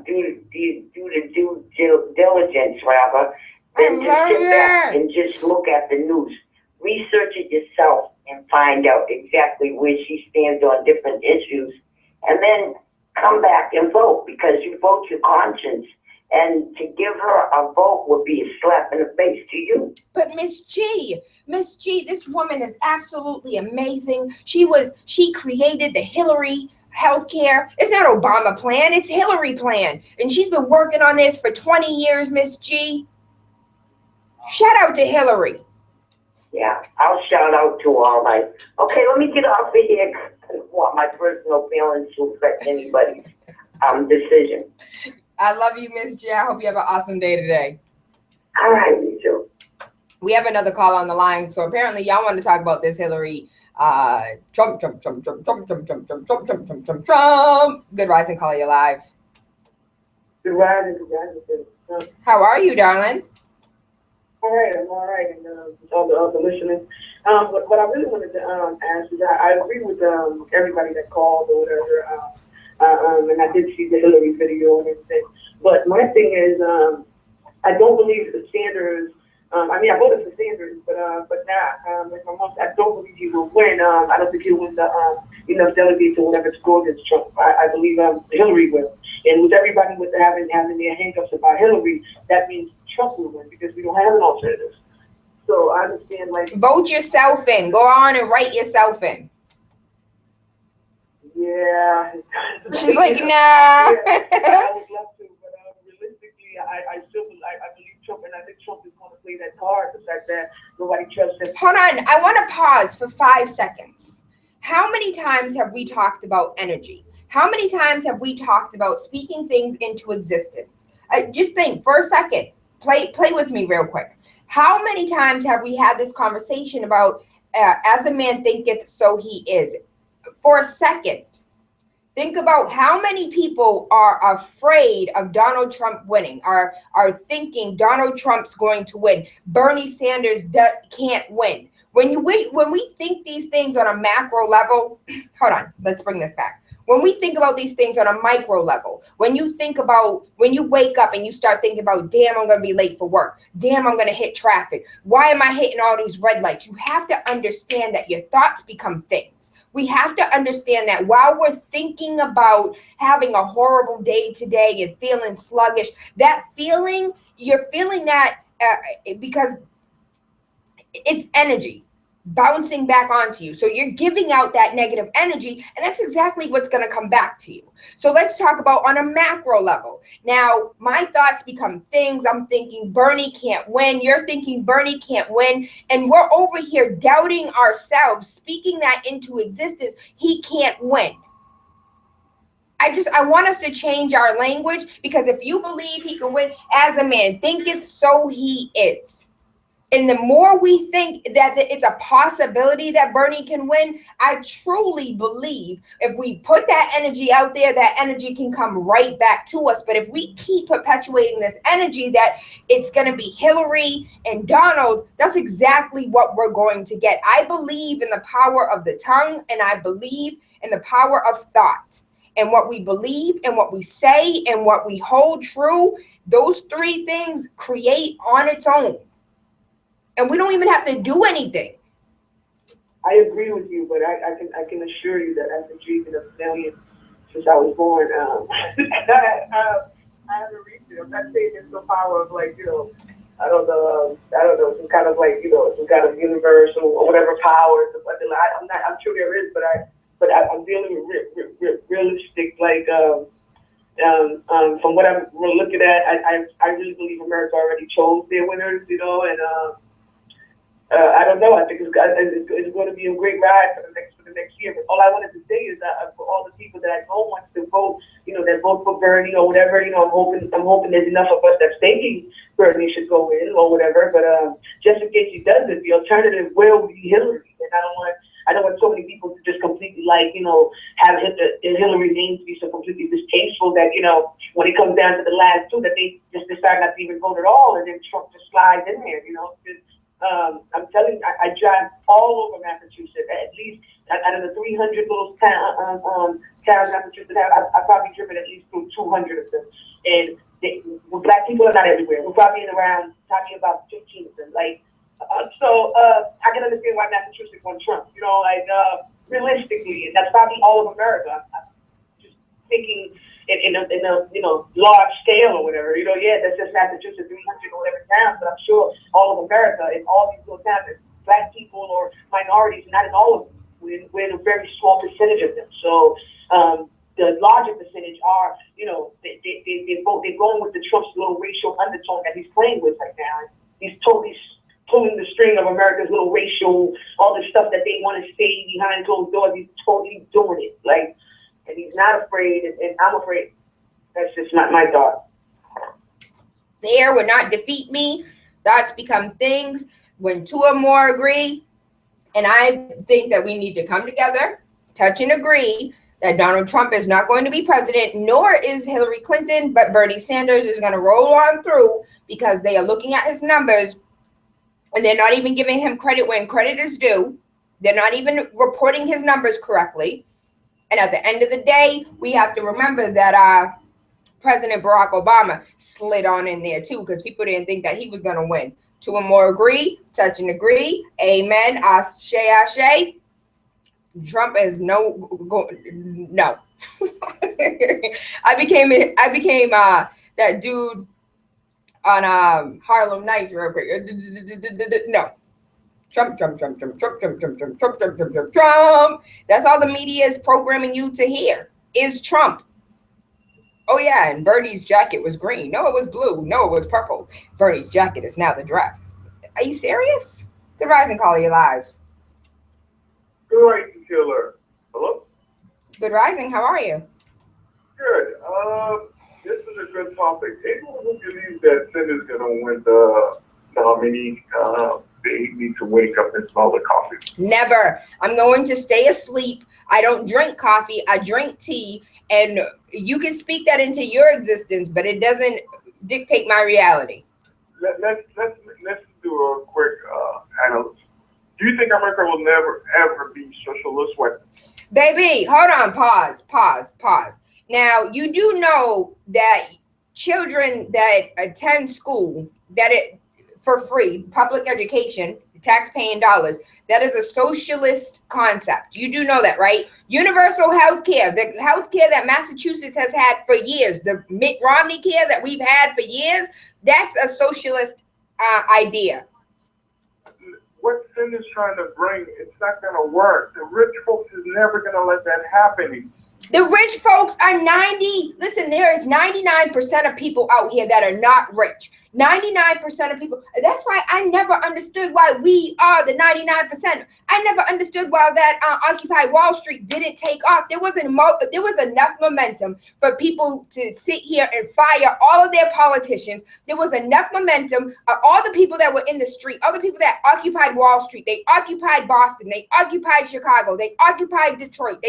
do the due diligence, rather, than to sit back and just look at the news. Research it yourself and find out exactly where she stands on different issues, and then come back and vote, because you vote your conscience. And to give her a vote would be a slap in the face to you. But Miss G, this woman is absolutely amazing. She created the Hillary healthcare. It's not Obama plan, it's Hillary plan. And she's been working on this for 20 years, Miss G. Shout out to Hillary. Yeah, I'll shout out to all my. Okay, let me get off of here. I don't want my personal feelings to affect anybody's decision. I love you, Miss G. I hope you have an awesome day today. All right, me too. We have another call on the line. So apparently y'all want to talk about this Hillary Trump. Good rising, call you live. Good rising. How are you, darling? All right, I'm all right, and all the listening. What I really wanted to ask is, I agree with everybody that called or whatever, and I did see the Hillary video and everything. But my thing is, I don't believe that Sanders. I mean, I voted for Sanders, but now, like my mom said, I don't believe he will win. I don't think he'll win the enough delegates or whatever to go against Trump. I believe Hillary will. And with everybody with having their handcuffs about Hillary, that means Trump will win because we don't have an alternative. So I understand, like, Vote yourself in. Go on and write yourself in. yeah. She's like, nah. Yeah, I would love to, but realistically, I believe Trump, and I think Trump is going to play that card. The fact that nobody trusts him. Hold on. I want to pause for 5 seconds. How many times have we talked about energy? How many times have we talked about speaking things into existence? Just think for a second. Play with me real quick. How many times have we had this conversation about as a man thinketh, so he is? For a second, think about how many people are afraid of Donald Trump winning, are thinking Donald Trump's going to win. Bernie Sanders can't win. When we think these things on a macro level, hold on, let's bring this back. When we think about these things on a micro level, when you wake up and you start thinking about, damn, I'm going to be late for work. Damn, I'm going to hit traffic. Why am I hitting all these red lights? You have to understand that your thoughts become things. We have to understand that while we're thinking about having a horrible day today and feeling sluggish, that feeling, you're feeling that because it's energy bouncing back onto you. So you're giving out that negative energy, and that's exactly what's going to come back to you. So let's talk about on a macro level. Now, my thoughts become things. I'm thinking Bernie can't win. You're thinking Bernie can't win. And we're over here doubting ourselves, speaking that into existence. He can't win. I want us to change our language, because if you believe he can win, as a man thinketh, so he is. And the more we think that it's a possibility that Bernie can win, I truly believe if we put that energy out there, that energy can come right back to us. But if we keep perpetuating this energy that it's going to be Hillary and Donald, that's exactly what we're going to get. I believe in the power of the tongue, and I believe in the power of thought. And what we believe and what we say and what we hold true, those three things create on its own. And we don't even have to do anything. I agree with you, but I can assure you that I've been drinking a million since I was born. I haven't reached it. I'm not saying there's no power of, like, I don't know, some kind of, like, some kind of universal or whatever power. I'm sure there is, but I'm dealing with realistic, like, from what I'm looking at, I really believe America already chose their winners, and I don't know. I think it's going to be a great ride for the next year. But all I wanted to say is that for all the people that I know wants to vote, that vote for Bernie or whatever, I'm hoping there's enough of us that's thinking Bernie should go in or whatever. But just in case he doesn't, the alternative will be Hillary. And I don't want so many people to just completely, like, have Hillary name to be so completely distasteful that, when it comes down to the last two, that they just decide not to even vote at all, and then Trump just slides in there, I'm telling you, I drive all over Massachusetts. At least out of the 300 little towns Massachusetts have, I've probably driven at least through 200 of them. And black people are not everywhere. We're probably talking about 15 of them. Like, so I can understand why Massachusetts won Trump. Realistically, and that's probably all of America. I'm just thinking in a large scale or whatever. That's just Massachusetts, 300 or whatever towns, but I'm sure all of America, in all these little towns, black people or minorities, not in all of them. We're in a very small percentage of them. So the larger percentage are, they're going with the Trump's little racial undertone that he's playing with right now. He's totally pulling the string of America's little racial, all the stuff that they want to say behind closed doors. He's totally doing it. Like, and he's not afraid, and I'm afraid. That's just not my thought. The air will not defeat me. Thoughts become things when two or more agree. And I think that we need to come together, touch and agree that Donald Trump is not going to be president, nor is Hillary Clinton, but Bernie Sanders is going to roll on through because they are looking at his numbers and they're not even giving him credit when credit is due. They're not even reporting his numbers correctly. And at the end of the day, we have to remember that President Barack Obama slid on in there too because people didn't think that he was going to win. Two or more agree, touch and agree. Amen. Ashe, ashe. Trump is no. I became that dude on Harlem Nights real quick. No. Trump. That's all the media is programming you to hear is Trump. Oh yeah, and Bernie's jacket was green. No, it was blue. No, it was purple. Bernie's jacket is now the dress. Are you serious? Good rising, caller, you live. Good rising, killer. Hello? Good rising, how are you? Good. This is a good topic. Anyone who believes that Sin is going to win the nominee, they need to wake up and smell the coffee. Never. I'm going to stay asleep. I don't drink coffee. I drink tea. And you can speak that into your existence, but it doesn't dictate my reality. Let's do a quick analysis. Do you think America will never, ever be socialist? What? Baby, hold on. Pause. Now, you do know that children that attend school, that it for free, public education, tax-paying dollars, that is a socialist concept. You do know that, right? Universal health care, the health care that Massachusetts has had for years, the Mitt Romney care that we've had for years, that's a socialist idea. What Sin is trying to bring, it's not going to work. The rich folks is never going to let that happen. The rich folks are there is 99% of people out here that are not rich. 99% of people. That's why I never understood why we are the 99%. I never understood why that Occupy Wall Street didn't take off. There was enough momentum for people to sit here and fire all of their politicians. There was enough momentum. All the people that were in the street, all the people that occupied Wall Street, they occupied Boston, they occupied Chicago, they occupied Detroit,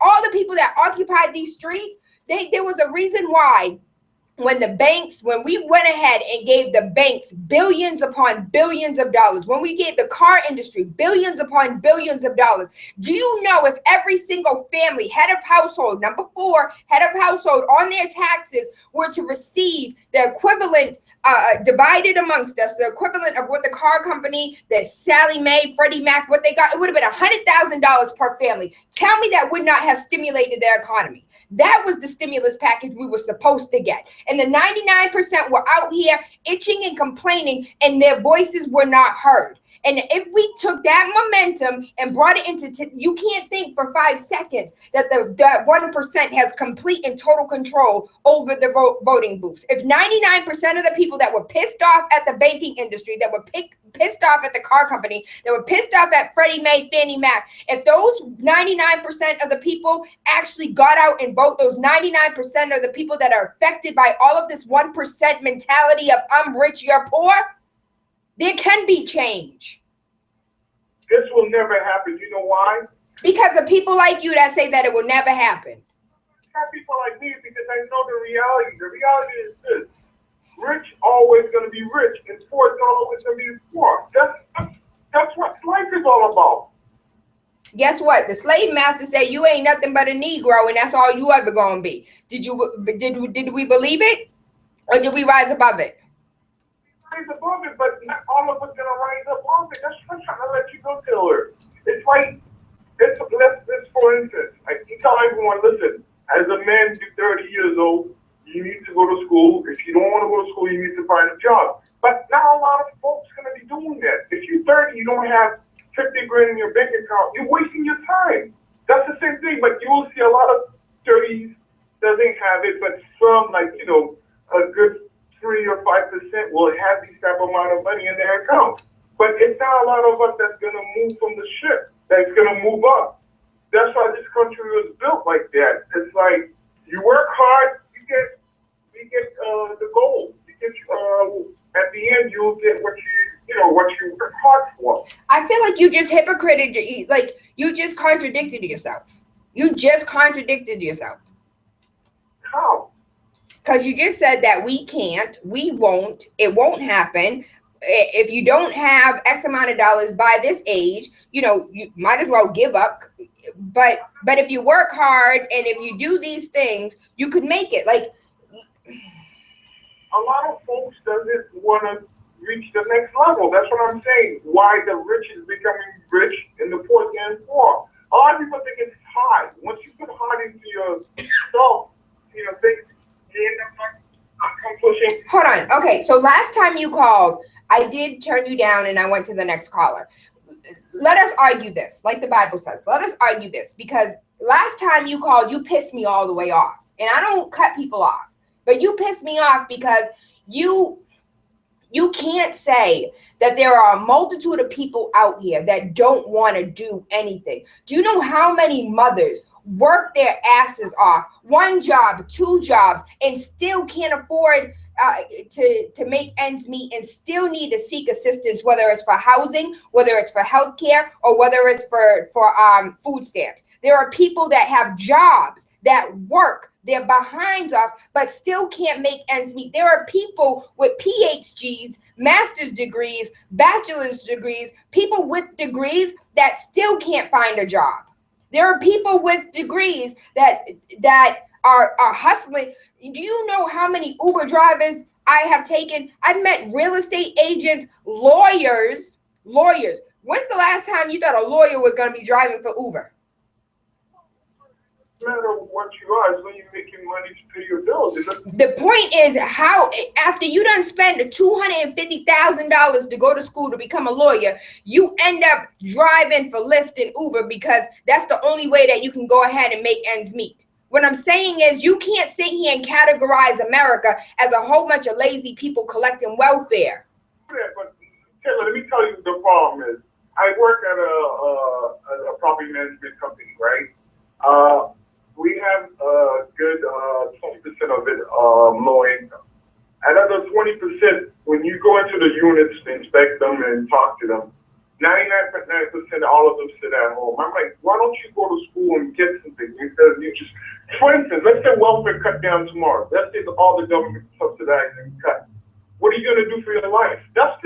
all the people that occupied these streets, there was a reason why when we went ahead and gave the banks billions upon billions of dollars, when we gave the car industry billions upon billions of dollars, do you know if every single family, head of household, number 4, head of household on their taxes were to receive the equivalent divided amongst us, the equivalent of what the car company, that Sally Mae, Freddie Mac, what they got, it would have been $100,000 per family. Tell me that would not have stimulated their economy. That was the stimulus package we were supposed to get. And the 99% were out here itching and complaining, and their voices were not heard. And if we took that momentum and brought it into, you can't think for 5 seconds that that 1% has complete and total control over the voting booths. If 99% of the people that were pissed off at the banking industry, that were pissed off at the car company, that were pissed off at Freddie Mae, Fannie Mac, if those 99% of the people actually got out and vote, those 99% of the people that are affected by all of this 1% mentality of I'm rich, you're poor, there can be change. This will never happen. You know why? Because of people like you that say that it will never happen. Not people like me, because I know the reality. The reality is this. Rich always going to be rich, and poor is always going to be poor. That's what life is all about. Guess what? The slave master said you ain't nothing but a Negro, and that's all you ever going to be. Did we believe it? Or did we rise above it? Rise above it, but not all of us going to rise above it. That's what I'm trying to let you go, Taylor. It's like, let's for instance, I tell everyone, listen, as a man, you're 30 years old, you need to go to school. If you don't want to go to school, you need to find a job. But now a lot of folks are going to be doing that. If you're 30, you don't have 50 grand in your bank account, you're wasting your time. That's the same thing, but you will see a lot of 30s doesn't have it, but some, like, a good 3 or 5% will have this type of amount of money in their account. But it's not a lot of us that's going to move from the ship, that's going to move up. That's why this country was built like that. It's like, you work hard, you get the goal. You get, at the end, you'll get what you work hard for. I feel like you just like you just contradicted yourself. You just contradicted yourself. How? Because you just said that we can't, we won't, it won't happen. If you don't have X amount of dollars by this age, you might as well give up. But if you work hard and if you do these things, you could make it. Like, A lot of folks doesn't want to reach the next level. That's what I'm saying. Why the rich is becoming rich and the poor getting poor. A lot of people think it's hard. Once you put hard into yourself, things you end up accomplishing. hold on. Okay, so last time you called, I did turn you down and I went to the next caller. Let us argue this, like the Bible says. Let us argue this, because last time you called, you pissed me all the way off. And I don't cut people off, but you pissed me off because you can't say that there are a multitude of people out here that don't want to do anything. Do you know how many mothers work their asses off, one job, two jobs, and still can't afford to make ends meet and still need to seek assistance, whether it's for housing, whether it's for healthcare, or whether it's for food stamps? There are people that have jobs that work their behinds off, but still can't make ends meet. There are people with PhDs, master's degrees, bachelor's degrees, people with degrees that still can't find a job. There are people with degrees that are hustling. Do you know how many Uber drivers I have taken? I've met real estate agents, lawyers. When's the last time you thought a lawyer was going to be driving for Uber? No matter what you are, as when you're making money to pay your bills. The point is, how after you done spend $250,000 to go to school to become a lawyer, you end up driving for Lyft and Uber because that's the only way that you can go ahead and make ends meet. What I'm saying is, you can't sit here and categorize America as a whole bunch of lazy people collecting welfare. Yeah, but Taylor, let me tell you the problem is, I work at a property management company, right? We have a good 20% of it low income. Another 20%, when you go into the units, inspect them and talk to them, 99.9% all of them sit at home. I'm like, why don't you go to school and get something instead of you just, for instance, let's say welfare cut down tomorrow. Let's say all the government subsidized and cut. What are you going to do for your life? That's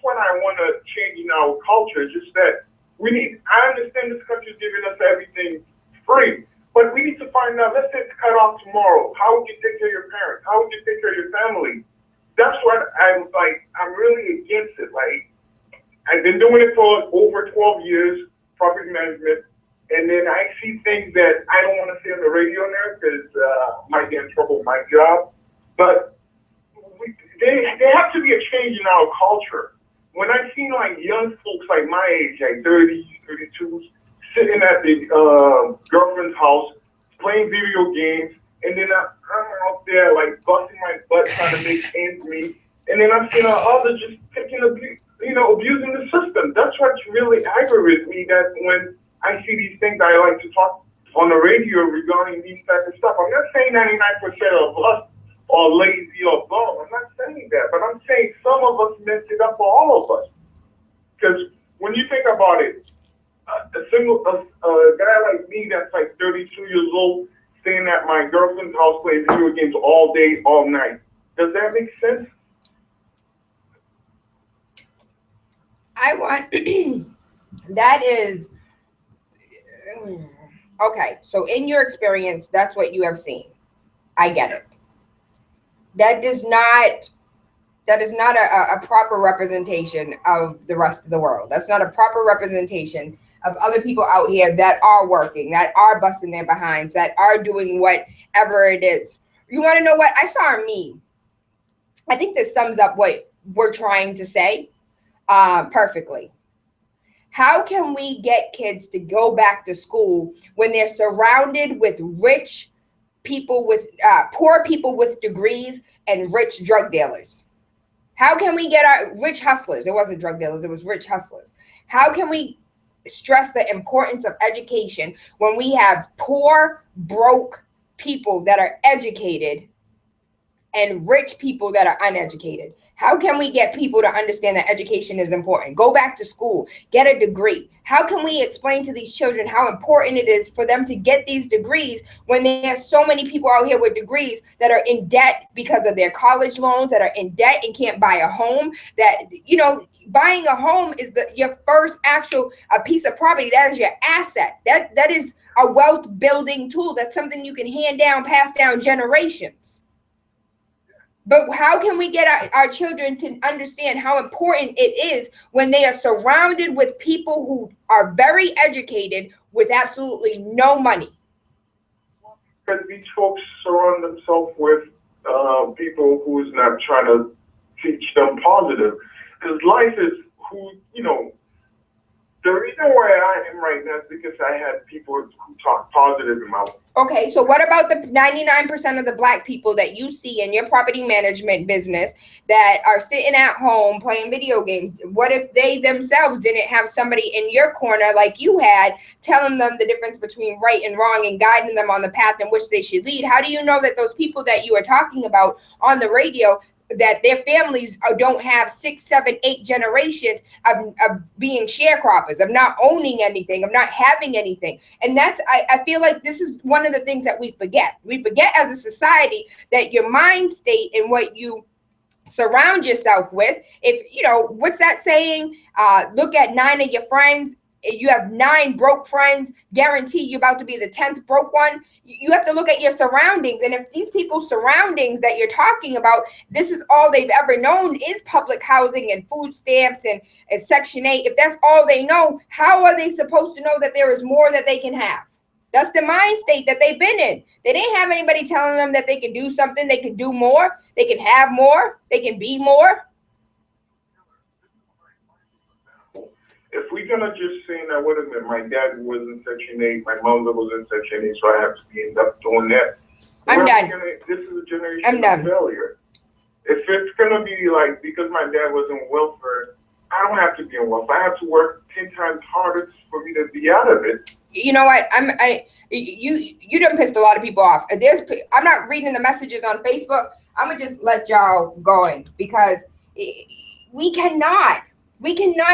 what I want to change in our culture, just that I understand this country's giving us everything free. But we need to find out, let's say it's cut off tomorrow. How would you take care of your parents? How would you take care of your family? That's what I'm really against it. Like, I've been doing it for over 12 years, property management, and then I see things that I don't want to say on the radio now because I might get in trouble with my job. But there has to be a change in our culture. When I see like young folks like my age, like 30s, 32s, sitting at the girlfriend's house, playing video games, and then I'm out there like busting my butt trying to make ends meet, and then I'm seeing others just abusing the system. That's what really aggravates me. That when I see these things, I like to talk on the radio regarding these type of stuff. I'm not saying 99% of us are lazy or bum. I'm not saying that, but I'm saying some of us mess it up for all of us. Because when you think about it, a guy like me that's like 32 years old, staying at my girlfriend's house playing video games all day, all night. Does that make sense? That is, okay, so in your experience, that's what you have seen. I get it. That is not a proper representation of the rest of the world. That's not a proper representation of other people out here that are working, that are busting their behinds, that are doing whatever it is. You want to know what? I saw a meme. I think this sums up what we're trying to say perfectly. How can we get kids to go back to school when they're surrounded with rich people with poor people with degrees and rich drug dealers? How can we get our rich hustlers? It wasn't drug dealers, it was rich hustlers. How can we stress the importance of education when we have poor, broke people that are educated and rich people that are uneducated? How can we get people to understand that education is important? Go back to school, get a degree. How can we explain to these children how important it is for them to get these degrees when there are so many people out here with degrees that are in debt because of their college loans, that are in debt and can't buy a home? That, you know, buying a home is your first actual a piece of property. That is your asset. That is a wealth building tool. That's something you can hand down, pass down generations. But how can we get our children to understand how important it is when they are surrounded with people who are very educated with absolutely no money? Because these folks surround themselves with people who's not trying to teach them positive. Because life is who, you know, the reason why I am right now is because I had people who talk positive in my life. Okay, so what about the 99% of the Black people that you see in your property management business that are sitting at home playing video games? What if they themselves didn't have somebody in your corner like you had, telling them the difference between right and wrong and guiding them on the path in which they should lead? How do you know that those people that you are talking about on the radio, that their families don't have 6, 7, 8 generations of being sharecroppers, of not owning anything, of not having anything? And that's, I feel like this is one of the things that we forget. We forget as a society that your mind state and what you surround yourself with, if, you know, what's that saying? Look at 9 of your friends. You have 9 broke friends, guarantee you're about to be the 10th broke one. You have to look at your surroundings. And if these people's surroundings that you're talking about, this is all they've ever known is public housing and food stamps and Section 8. If that's all they know, how are they supposed to know that there is more that they can have? That's the mind state that they've been in. They didn't have anybody telling them that they can do something, they can do more, they can have more, they can be more. If we're gonna just say that, wait a minute, my dad was in Section 8, my mother was in Section 8, so I have to end up doing that. I'm done. This is a generation I'm done. of failure. If it's gonna be like, because my dad was in welfare, I don't have to be in welfare. I have to work 10 times harder for me to be out of it. You know what? You done pissed a lot of people off. I'm not reading the messages on Facebook. I'm gonna just let y'all going because we cannot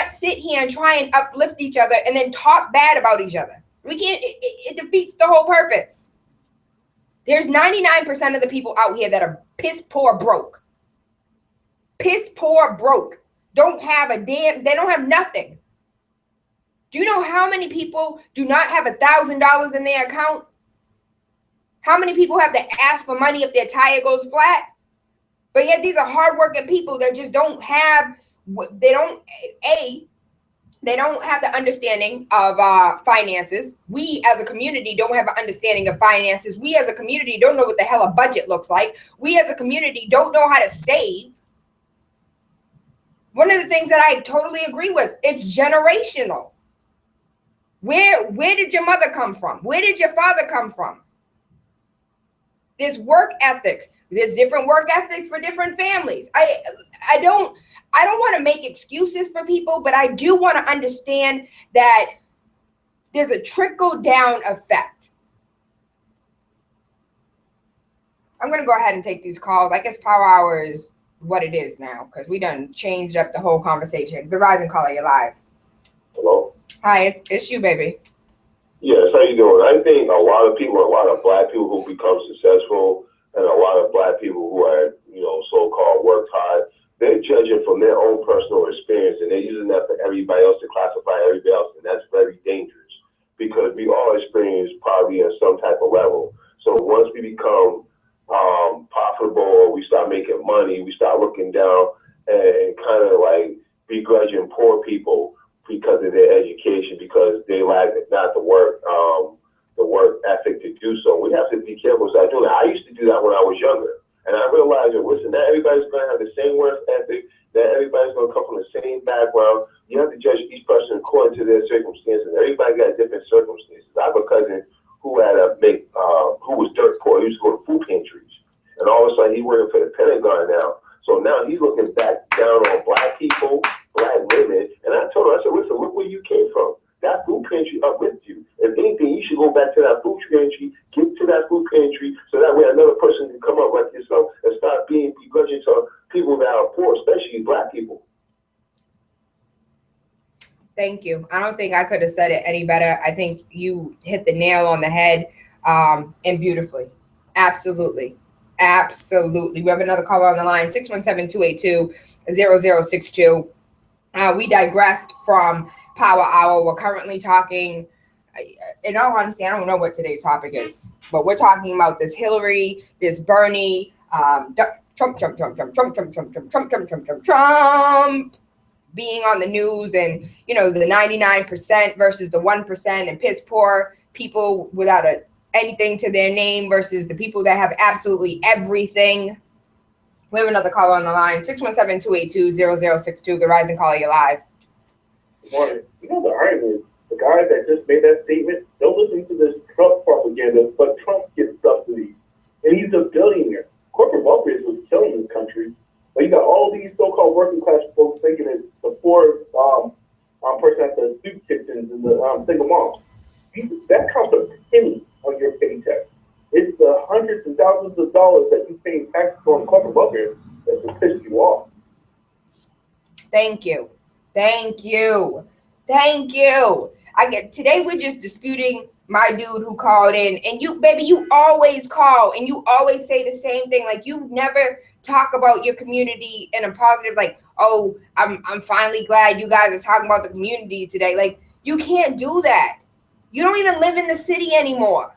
sit here and try and uplift each other and then talk bad about each other. We can't. It defeats the whole purpose. There's 99% of the people out here that are piss poor broke. Piss poor broke. Don't have they don't have nothing. Do you know how many people do not have $1,000 in their account? How many people have to ask for money if their tire goes flat? But yet these are hardworking people that just don't have, they don't have the understanding of finances. We as a community don't have an understanding of finances. We as a community don't know what the hell a budget looks like. We as a community don't know how to save. One of the things that I totally agree with, it's generational. Where did your mother come from? Where did your father come from? There's work ethics. There's different work ethics for different families. I don't want to make excuses for people, but I do want to understand that there's a trickle down effect. I'm going to go ahead and take these calls. I guess Power Hour is what it is now because we done changed up the whole conversation. The Rising Caller, you're live. Hello? Hi, it's you, baby. Yes, how you doing? I think a lot of Black people who become successful and a lot of Black people who are, so-called work hard, they're judging from their own personal experience and they're using that for everybody else to classify everybody else, and that's very dangerous because we all experience poverty at some type of level. So once we become profitable or we start making money, we start looking down and kind of like begrudging poor people because of their education, because they lack not the work ethic to do so. We have to be careful about doing that. I used to do that when I was younger, and I realized that listen, not everybody's going to have the same work ethic. That everybody's going to come from the same background. You have to judge each person according to their circumstances. Everybody got different circumstances. I have a cousin who who was dirt poor. He used to go to food pantries, and all of a sudden he's working for the Pentagon now. So now he's looking back down on Black people, Black women, and I told him, I said, listen, look where you came from. That food pantry uplifted you. If anything, you should go back to that food pantry, get to that food pantry, so that way another person can come up like yourself and start being people that are poor, especially black people. Thank you. I don't think I could have said it any better. I think you hit the nail on the head, and beautifully. Absolutely. Absolutely. We have another caller on the line, 617-282-0062. We digressed from Power Hour. We're currently talking, in all honesty, I don't know what today's topic is, but we're talking about this Hillary, this Bernie, Trump being on the news, and the 99% versus the 1% and piss poor people without anything to their name versus the people that have absolutely everything. We have another caller on the line, 617-282-0062. Good rising, caller, you're live. Good morning. You know the irony is, the guy that just made that statement, don't listen to this Trump propaganda, but Trump gets subsidies. And he's a billionaire. Corporate welfare is what's killing this country. But you got all these so-called working class folks thinking it's the poor person at the soup kitchens and the single moms. That counts a penny on your paycheck. It's the hundreds and thousands of dollars that you pay in taxes on corporate welfare that will piss you off. Thank you. Thank you. Thank you. Today we're just disputing my dude who called in, and you, baby, you always call and you always say the same thing. Like, you never talk about your community in a positive, like, oh, I'm finally glad you guys are talking about the community today. Like, you can't do that. You don't even live in the city anymore.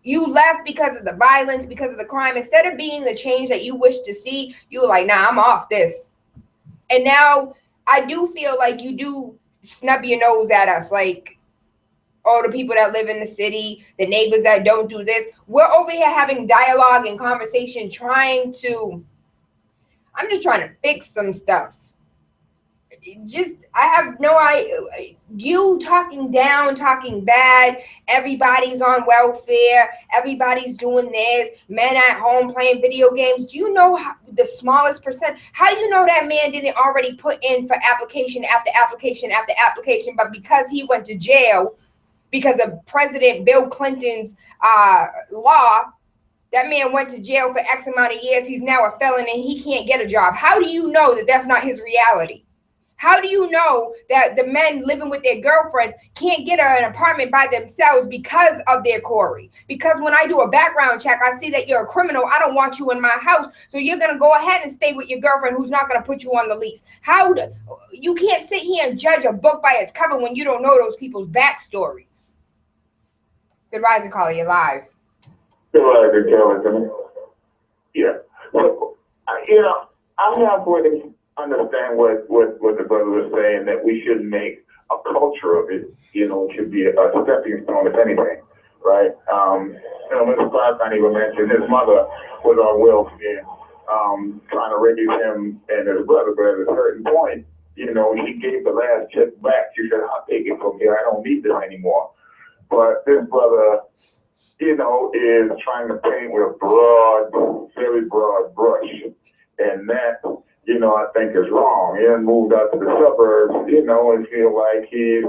You left because of the violence, because of the crime. Instead of being the change that you wish to see, you were like, nah, I'm off this. And now I do feel like you do snub your nose at us, like, all the people that live in the city, the neighbors that don't do this. We're over here having dialogue and conversation, I'm just trying to fix some stuff. I have no idea. You talking down, talking bad. Everybody's on welfare. Everybody's doing this. Men at home playing video games. Do you know the smallest percent? How you know that man didn't already put in for application after application after application, but because he went to jail because of President Bill Clinton's law, that man went to jail for X amount of years. He's now a felon and he can't get a job. How do you know that that's not his reality? How do you know that the men living with their girlfriends can't get an apartment by themselves because of their Corey? Because when I do a background check, I see that you're a criminal. I don't want you in my house. So you're going to go ahead and stay with your girlfriend who's not going to put you on the lease. You can't sit here and judge a book by its cover when you don't know those people's backstories. Good rising, caller, you're live. Good rising, Kelly. Yeah. I have to understand what the brother was saying, that we shouldn't make a culture of it. It should be a stepping stone, if anything, right? Mr. Clark, I even mentioned his mother was on welfare, trying to raise him and his brother, but at a certain point, he gave the last check back. She said, I'll take it from here. I don't need this anymore. But this brother, is trying to paint with a broad, very broad brush. And that, I think is wrong. He done moved out to the suburbs, and feel like he's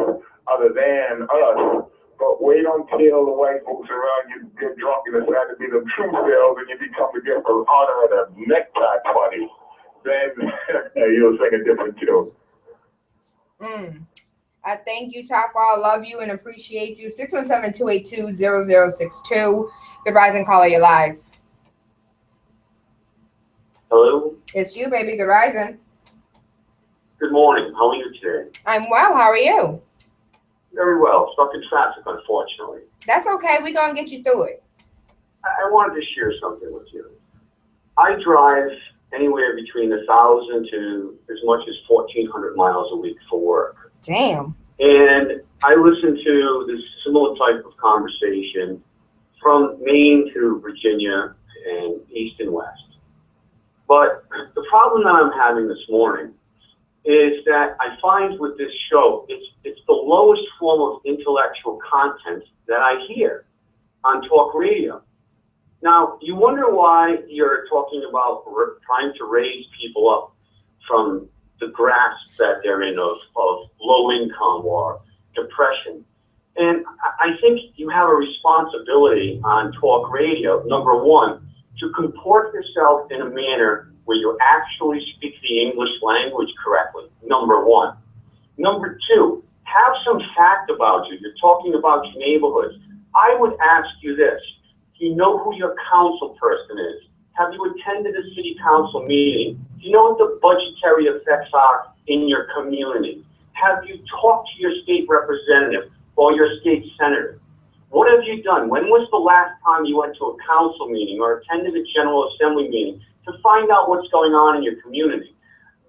other than us. But wait until the white folks around you get drunk and decide to be the true selves and you become against the honor at a necktie party. Then you'll sing a different tune. I thank you, Taco. I love you and appreciate you. 617-282-0062. Good rising, caller, you're live. Hello? It's you, baby. Good rising. Good morning. How are you today? I'm well. How are you? Very well. Stuck in traffic, unfortunately. That's okay. We're going to get you through it. I wanted to share something with you. I drive anywhere between 1,000 to as much as 1,400 miles a week for work. Damn. And I listen to this similar type of conversation from Maine to Virginia and East and West. But the problem that I'm having this morning is that I find with this show, it's the lowest form of intellectual content that I hear on talk radio. Now, you wonder why you're talking about trying to raise people up from the grasp that they're in of low income or depression. And I think you have a responsibility on talk radio, number one, to comport yourself in a manner where you actually speak the English language correctly, number one. Number two, have some fact about you. You're talking about your neighborhoods. I would ask you this. Do you know who your council person is? Have you attended a city council meeting? Do you know what the budgetary effects are in your community? Have you talked to your state representative or your state senator? What have you done? When was the last time you went to a council meeting or attended a General Assembly meeting to find out what's going on in your community?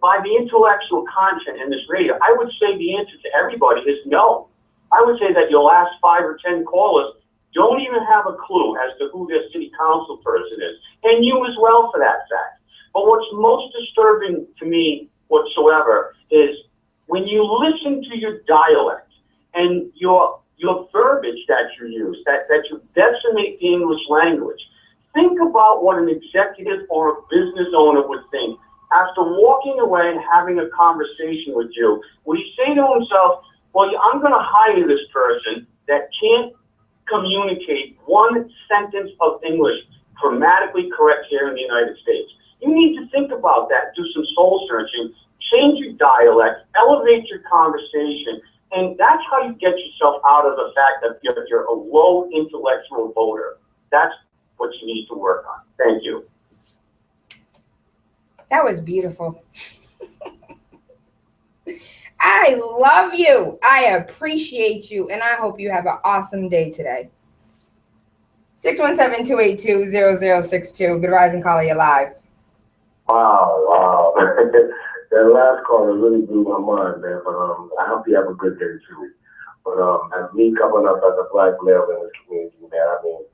By the intellectual content in this radio, I would say the answer to everybody is no. I would say that your last 5 or 10 callers don't even have a clue as to who their city council person is, and you as well for that fact. But what's most disturbing to me whatsoever is when you listen to your dialect and your verbiage that you use, that you decimate the English language. Think about what an executive or a business owner would think after walking away and having a conversation with you. Would he say to himself, well, I'm going to hire this person that can't communicate one sentence of English grammatically correct here in the United States? You need to think about that, do some soul searching, change your dialect, elevate your conversation, and that's how you get yourself out of the fact that you're a low intellectual voter. That's what you need to work on. Thank you. That was beautiful. I love you. I appreciate you. And I hope you have an awesome day today. 617-282-0062. Good Rising Caller, you're live. Wow. That last caller really blew my mind, man. But I hope you have a good day too. But as me coming up as a black male in this community, man, I mean,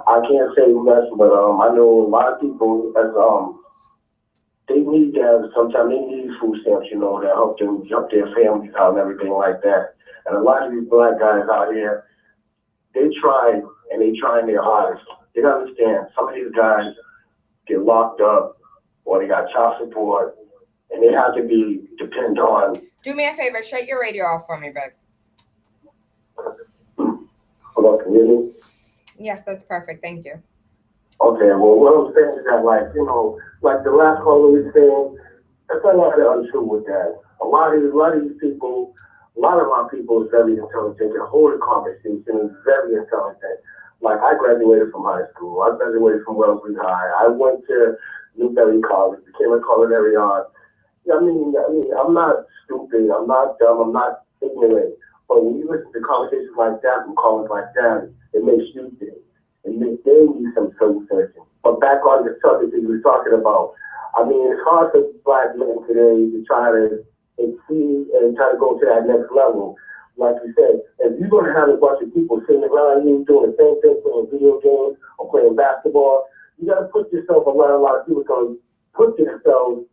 I can't say much, but I know a lot of people as they need to have, sometimes they need food stamps, you know, to help them help their families out and everything like that. And a lot of these black guys out here, they try and they trying their hardest. You gotta understand, some of these guys get locked up or they got child support and they have to be dependent on. Do me a favor, shut your radio off for me, babe. Hello, can you hear me? Yes, that's perfect. Thank you. Okay, well, what I'm saying is that, like, you know, like the last caller was saying, there's a lot of untrue with that. A lot of these people, a lot of our people is very intelligent, can hold a conversation, is very intelligent. Like, I graduated from high school. I graduated from Wellesley High. I went to Newberry College, became a culinary art. I mean, I'm not stupid. I'm not dumb. I'm not ignorant. But when you listen to conversations like that from callers like that, it makes you think. And they need some soul searching. But back on the subject that you were talking about, I mean, it's hard for black men today to try to exceed and try to go to that next level. Like you said, if you're going to have a bunch of people sitting around you doing the same thing, playing video games or playing basketball, you got to put yourself around a lot of people going to put themselves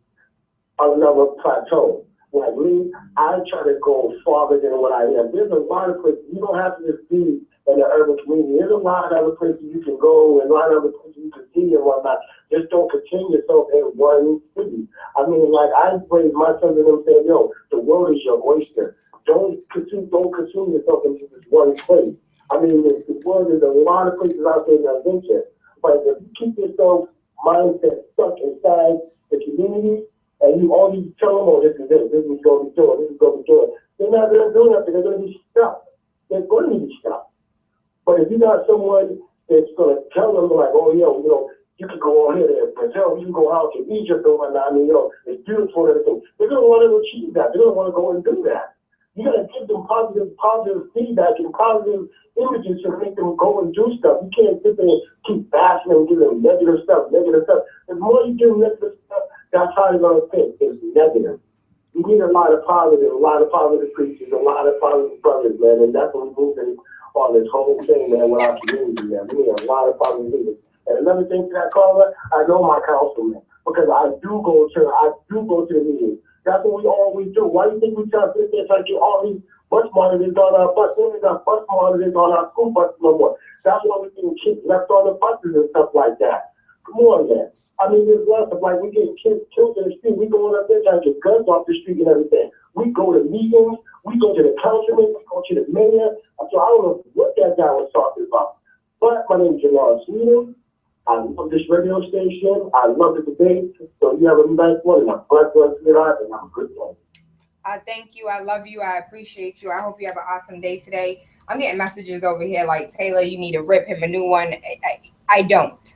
on another plateau. Like me, I try to go farther than what I am. There's a lot of places. You don't have to just be in the urban community. There's a lot of other places you can go and a lot of other places you can see and whatnot. Just don't continue yourself in one city. I mean, like, I raised my sons and them saying, yo, the world is your oyster. Don't consume yourself into this one place. I mean, the world is a lot of places out there to adventure. But if you keep yourself mindset stuck inside the community, and you always tell them, oh, this is it, this is going to be doing, this is going to be doing, they're not going to do nothing. They're going to be stuck. They're going to be stuck. But if you got someone that's going to tell them, like, oh, yo, you know, you can go on here to Brazil, you can go out to Egypt or whatnot, I mean, you know, it's beautiful and everything. They're going to want to achieve that. They're going to want to go and do that. You got to give them positive feedback and positive images to make them go and do stuff. You can't sit there and keep bashing them, giving them negative stuff. The more you give them negative stuff, that's how they're going to think. It's negative. You need a lot of positive preachers, a lot of positive brothers, man, and that's what we're moving on this whole thing, man, with our community, man. We need a lot of positive leaders. And another thing to that caller, I know my councilman, because I do go to the meetings. That's what we always do. Why do you think we try to sit there and try to get all these bus monitors on our bus? We ain't got bus monitors on our school buses no more. That's why we getting kids left on the buses and stuff like that. Come on, man. I mean, there's lots of, like, we get kids killed in the street. We going up there trying to get guns off the street and everything. We go to meetings. We go to the councilman. We go to the mayor. So I don't know what that guy was talking about. But my name is Jamal Sweden. I love this radio station. I love the debate. So you have a nice one and a blessed rest of your life and have a good day. Thank you. I love you. I appreciate you. I hope you have an awesome day today. I'm getting messages over here like, Tayla, you need to rip him a new one. I don't.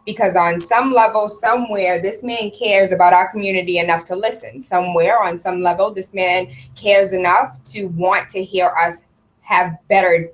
Because on some level, somewhere, this man cares about our community enough to listen. Somewhere, on some level, this man cares enough to want to hear us have better.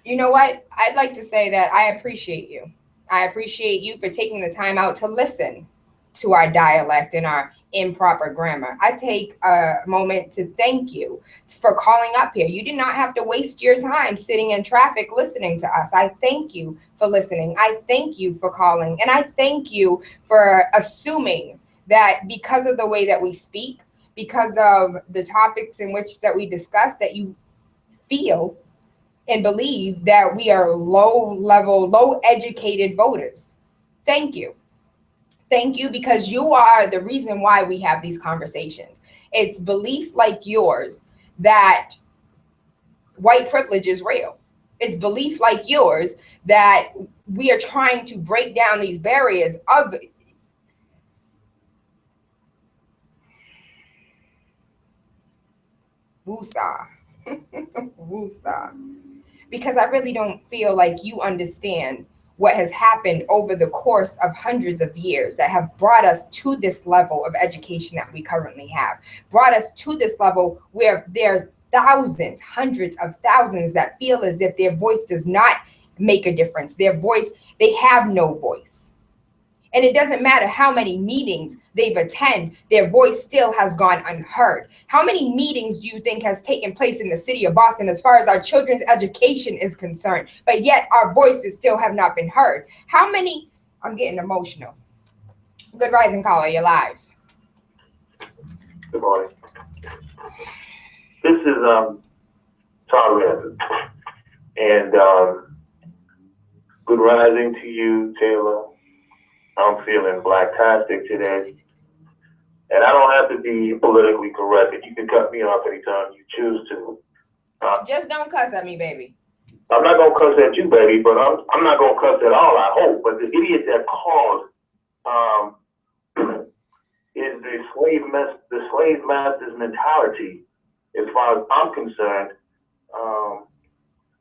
You know what? I'd like to say that I appreciate you. I appreciate you for taking the time out to listen to our dialect and our improper grammar. I take a moment to thank you for calling up here. You did not have to waste your time sitting in traffic listening to us. I thank you for listening. I thank you for calling. And I thank you for assuming that because of the way that we speak, because of the topics in which that we discuss, that you feel and believe that we are low level, low educated voters. Thank you. Thank you, because you are the reason why we have these conversations. It's beliefs like yours that white privilege is real. It's belief like yours that we are trying to break down these barriers of Wusa. Wusa. Because I really don't feel like you understand what has happened over the course of hundreds of years that have brought us to this level of education that we currently have, brought us to this level where there's thousands, hundreds of thousands that feel as if their voice does not make a difference. Their voice, they have no voice. And it doesn't matter how many meetings they've attended, their voice still has gone unheard. How many meetings do you think has taken place in the city of Boston as far as our children's education is concerned, but yet our voices still have not been heard? How many? I'm getting emotional. Good rising, caller, you're live. Good morning. This is Tayla, and good rising to you, Tayla. I'm feeling blacktastic today, and I don't have to be politically correct. You can cut me off anytime you choose to. Just don't cuss at me, baby. I'm not gonna cuss at you, baby, but I'm not gonna cuss at all. I hope. But the idiot that called is the slave master's mentality, as far as I'm concerned,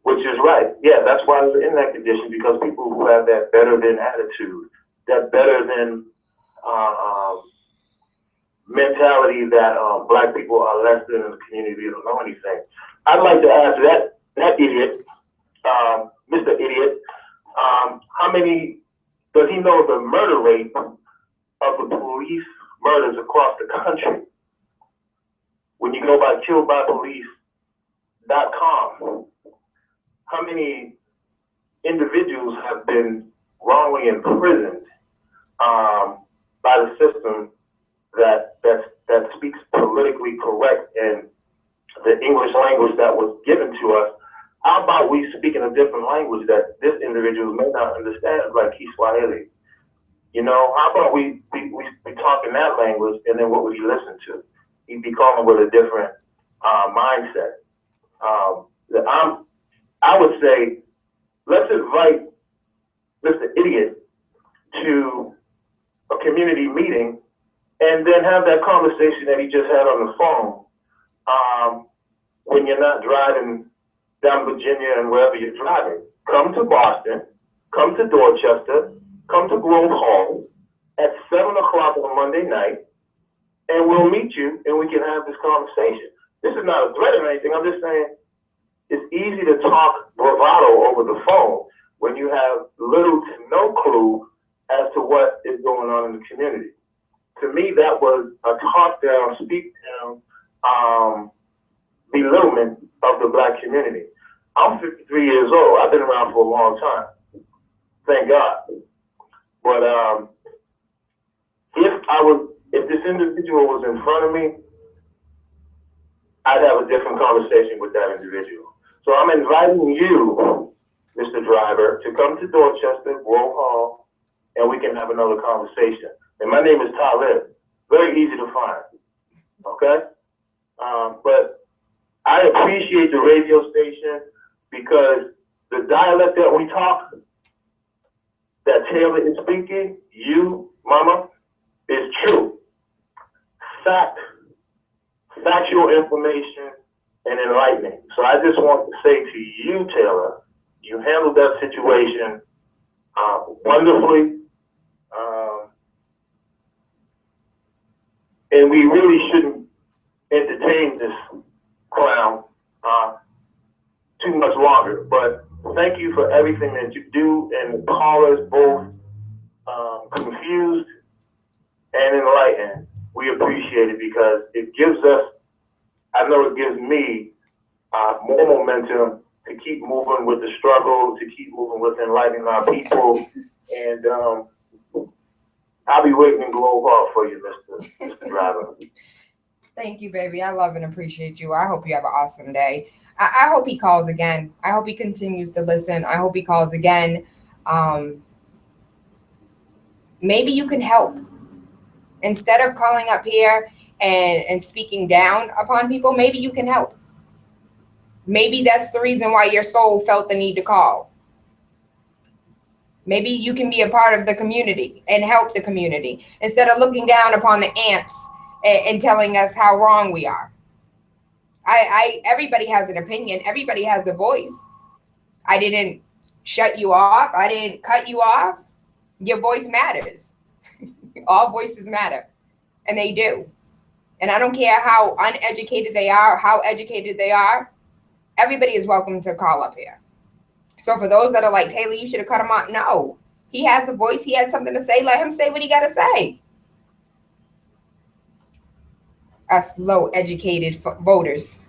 which is right. Yeah, that's why we're in that condition, because people who have that better than attitude, that better than mentality that black people are less than in the community, don't know anything. I'd like to ask that idiot, Mr. Idiot, how many, does he know the murder rate of the police murders across the country? When you go by killbypolice.com, how many individuals have been wrongly imprisoned by the system that speaks politically correct and the English language that was given to us? How about we speak in a different language that this individual may not understand, like Kiswahili? You know, how about we talk in that language, and then what would he listen to? He'd be calling with a different mindset. I would say, let's invite Mr. Idiot to a community meeting and then have that conversation that he just had on the phone when you're not driving down Virginia and wherever you're driving. Come to Boston, come to Dorchester, come to Grove Hall at 7 o'clock on a Monday night, and we'll meet you and we can have this conversation. This is not a threat or anything. I'm just saying it's easy to talk bravado over the phone when you have little to no clue as to what is going on in the community. To me, that was a talk down, speak down, belittlement of the black community. I'm 53 years old. I've been around for a long time. Thank God. But if this individual was in front of me, I'd have a different conversation with that individual. So I'm inviting you, Mr. Driver, to come to Dorchester, Grove Hall, and we can have another conversation. And my name is Tayla. Very easy to find. Okay? But I appreciate the radio station because the dialect that we talk, that Tayla is speaking, you, Mama, is true. Factual information and enlightening. So I just want to say to you, Tayla, you handled that situation wonderfully. And we really shouldn't entertain this clown too much longer. But thank you for everything that you do and call us both confused and enlightened. We appreciate it because it gives us, I know it gives me more momentum to keep moving with the struggle, to keep moving with enlightening our people. And I'll be waiting in Globe Hall for you, Mr. Driver. Thank you, baby. I love and appreciate you. I hope you have an awesome day. I hope he calls again. I hope he continues to listen. I hope he calls again. Maybe you can help. Instead of calling up here and speaking down upon people, maybe you can help. Maybe that's the reason why your soul felt the need to call. Maybe you can be a part of the community and help the community instead of looking down upon the ants and telling us how wrong we are. Everybody has an opinion. Everybody has a voice. I didn't shut you off. I didn't cut you off. Your voice matters. All voices matter, and they do. And I don't care how uneducated they are, how educated they are. Everybody is welcome to call up here. So for those that are like, Taylor, you should have cut him off. No, he has a voice. He has something to say. Let him say what he got to say. Us low educated voters.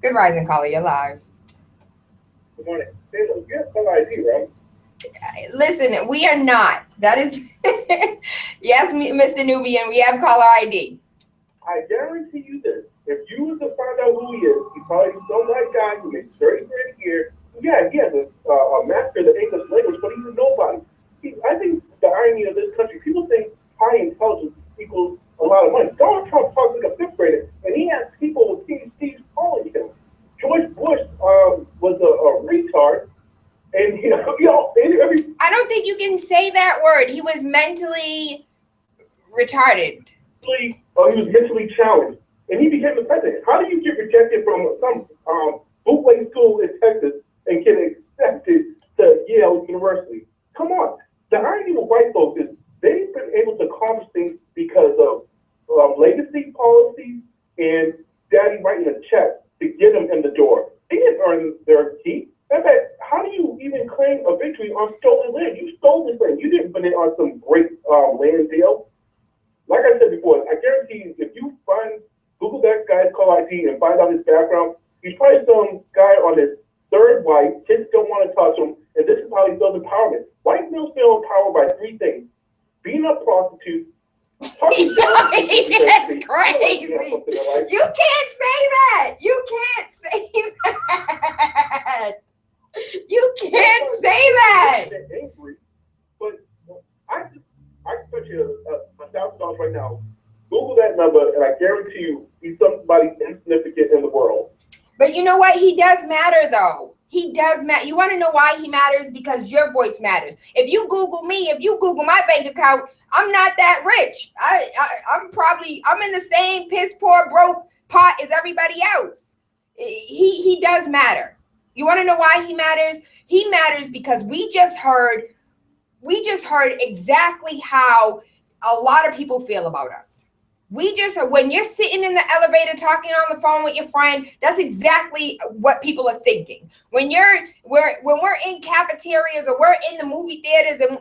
Good rising, caller. You're live. Good morning. Taylor, you have some ID, right? Listen, we are not. That is, yes, Mr. Nubian, we have caller ID. I guarantee you this. If you were to find out who he is, he's probably some white guy who makes 30 grand a year. Yeah, he has a master of the English language, but he's a nobody. I think the irony of this country, people think high intelligence equals a lot of money. Donald Trump talks like a fifth grader, and he has people with PhDs calling him. George Bush was a retard. And I don't think you can say that word. He was mentally retarded. He was mentally challenged, and he became the president. How do you get rejected from some bootleg school in Texas and get accepted to Yale University? Come on. The irony with white folks is they've been able to accomplish things because of legacy policies and daddy writing a check to get them in the door. They didn't earn their keep. In fact, how do you even claim a victory on stolen land? You stole this land. You didn't put it on some great land deal. Like I said before, I guarantee you, if you Google that guy's call ID and find out his background, he's probably some guy on his third wife. Kids don't want to touch him, and this is how he builds empowerment. White males feel empowered by three things: being a prostitute. That's crazy. You can't say that. You can't say that. You can't say that. But I bet you $1,000 right now. Google that number, and I guarantee you, he's somebody insignificant in the world. But you know what? He does matter, though. He does matter. You want to know why he matters? Because your voice matters. If you Google me, if you Google my bank account, I'm not that rich. I'm in the same piss poor broke pot as everybody else. He does matter. You want to know why he matters? He matters because we just heard exactly how a lot of people feel about us. We just heard, when you're sitting in the elevator talking on the phone with your friend, that's exactly what people are thinking. When we're in cafeterias or we're in the movie theaters, and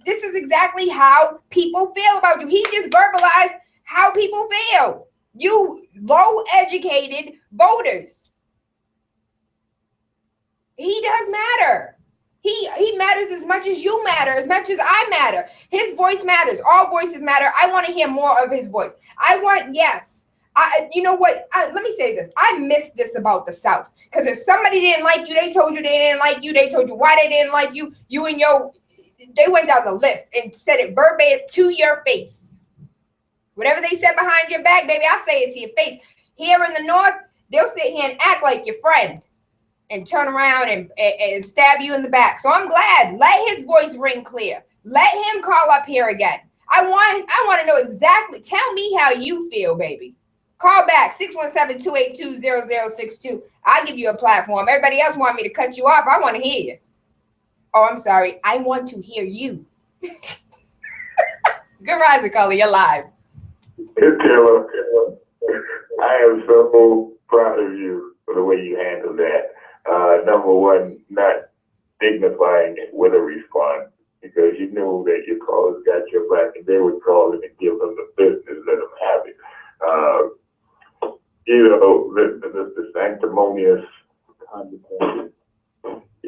this is exactly how people feel about you. He just verbalized how people feel. You low educated voters. He does matter. He matters as much as you matter, as much as I matter. His voice matters. All voices matter. I want to hear more of his voice. You know what? Let me say this. I miss this about the South. Because if somebody didn't like you, they told you they didn't like you. They told you why they didn't like you. They went down the list and said it verbatim to your face. Whatever they said behind your back, baby, I'll say it to your face. Here in the North, they'll sit here and act like your friend and turn around and stab you in the back. So I'm glad. Let his voice ring clear. Let him call up here again. I want to know exactly. Tell me how you feel, baby. Call back 617-282-0062. I'll give you a platform. Everybody else want me to cut you off. I want to hear you. Oh, I'm sorry. I want to hear you. Good rising, Cully. You're live. Tayla, I am so proud of you for the way you handled that. Number one, not dignifying it with a response, because you knew that your callers got your back and they would call in and give them the business, let them have it. The sanctimonious condescension, I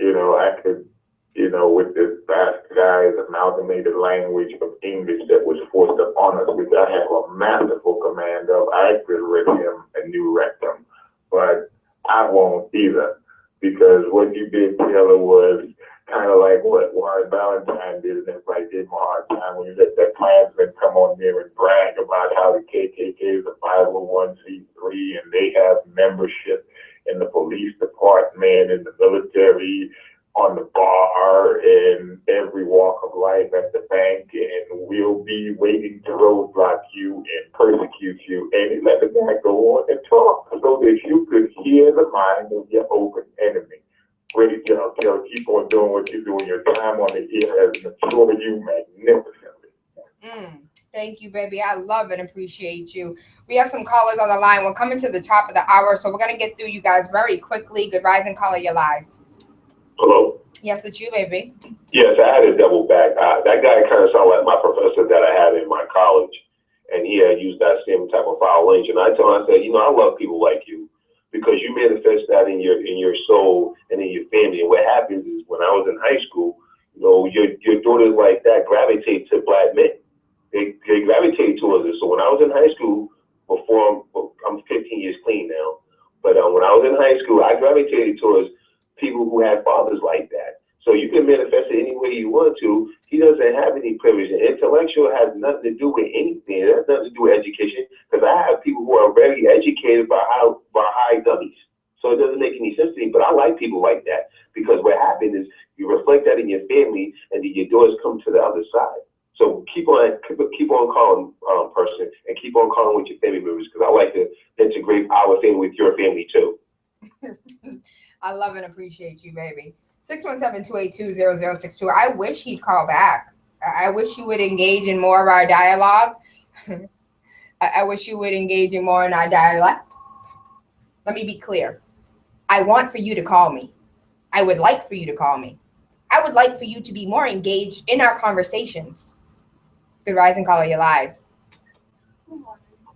could, with this bastardized amalgamated language of English that was forced upon us, which I have a masterful command of, I could rid him a new rectum, but I won't either, because what you did, Taylor, was kind of like what Warren Valentine did, and everybody gave him a hard time when you let that Klansman come on there and brag about how the KKK is a 501c3 and they have membership in the police department, in the military, on the bar, in every walk of life at the bank, and we'll be waiting to roadblock you and persecute you. And he let the guy go on and talk so that you could hear the mind of your open enemy. Ready, keep on doing what you're doing. Your time on the air has matured you magnificently. Thank you, baby. I love and appreciate you. We have some callers on the line. We're coming to the top of the hour, so we're going to get through you guys very quickly. Good rising, caller, you're live. Hello? Yes, it's you, baby. Yes, I had a double back. That guy kind of sounded like my professor that I had in my college, and he had used that same type of foul language. And I told him, I said, I love people like you, because you manifest that in your soul and in your family. And what happens is, when I was in high school, your daughters like that gravitate to black men. They gravitate towards it. So when I was in high school, I'm 15 years clean now, but when I was in high school, I gravitated towards people who had fathers like that. So you can manifest it any way you want to. He doesn't have any privilege. And intellectual has nothing to do with anything. It has nothing to do with education, because I have people who are very educated by high dummies. So it doesn't make any sense to me. But I like people like that, because what happens is you reflect that in your family, and then your doors come to the other side. So keep on calling, person, and keep on calling with your family members, because I like to integrate our family with your family too. I love and appreciate you, baby. 617-282-0062. I wish he'd call back. I wish you would engage in more of our dialogue. I wish you would engage in more in our dialect. Let me be clear. I want for you to call me. I would like for you to call me. I would like for you to be more engaged in our conversations. Good rising, caller, you're live.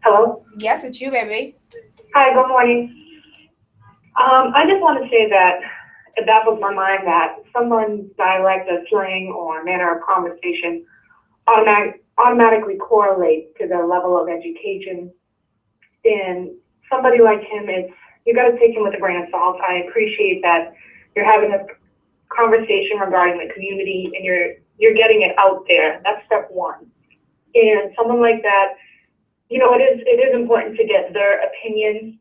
Hello? Yes, it's you, baby. Hi, good morning. I just want to say that it baffles my mind that someone's dialect or slang or manner of conversation automatically correlates to their level of education. And somebody like him, you got to take him with a grain of salt. I appreciate that you're having a conversation regarding the community and you're getting it out there. That's step one. And someone like that, it is important to get their opinion.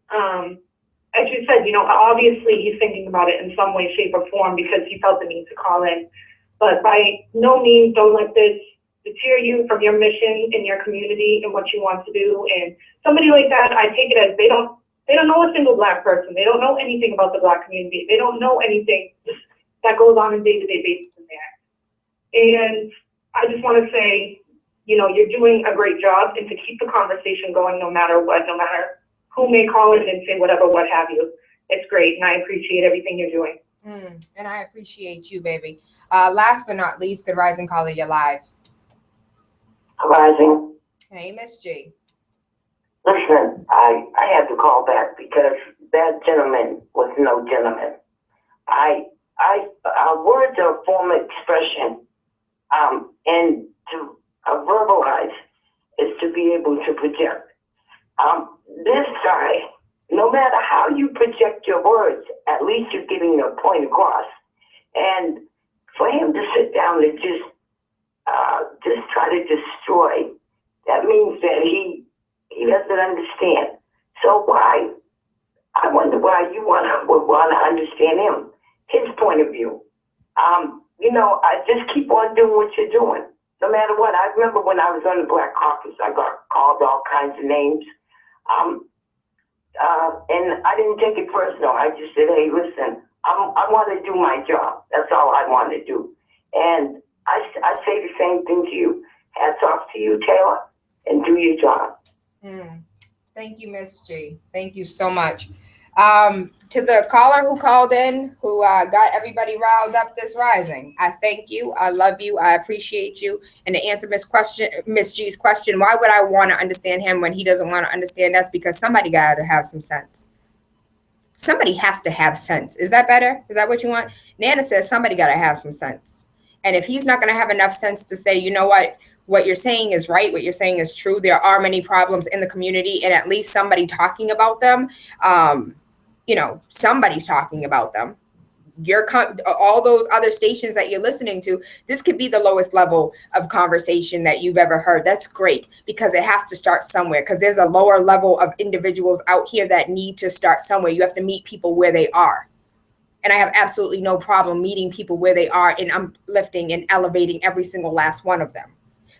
As you said, obviously he's thinking about it in some way, shape, or form because he felt the need to call in. But by no means don't let this deter you from your mission in your community and what you want to do. And somebody like that, I take it as they don't know a single Black person. They don't know anything about the Black community. They don't know anything that goes on a day-to-day basis in there. And I just want to say, you're doing a great job, and to keep the conversation going no matter what, no matter who may call in and say whatever, what have you. It's great, and I appreciate everything you're doing. And I appreciate you, baby. Last but not least, good rising, caller, you're live. Rising. Hey, Miss G. Listen, I had to call back because that gentleman was no gentleman. Words are a form of expression, and to verbalize is to be able to project. This guy, no matter how you project your words, at least you're getting your point across. And for him to sit down and just try to destroy, that means that he doesn't understand. So why I wonder why you would want to understand him, his point of view. I just keep on doing what you're doing, no matter what. I remember when I was on the Black Caucus, I got called all kinds of names. And I didn't take it personal. I just said, hey, listen, I want to do my job. That's all I want to do. And I say the same thing to you. Hats off to you, Tayla, and do your job. Thank you, Miss G. Thank you so much. To the caller who called in, who got everybody riled up this rising, I thank you. I love you. I appreciate you. And to answer Miss G's question, why would I want to understand him when he doesn't want to understand us? Because somebody got to have some sense. Somebody has to have sense. Is that better? Is that what you want? Nana says somebody got to have some sense. And if he's not going to have enough sense to say, you know what you're saying is right, what you're saying is true, there are many problems in the community, and at least somebody talking about them, somebody's talking about them. All those other stations that you're listening to, this could be the lowest level of conversation that you've ever heard. That's great, because it has to start somewhere, because there's a lower level of individuals out here that need to start somewhere. You have to meet people where they are. And I have absolutely no problem meeting people where they are and uplifting and elevating every single last one of them.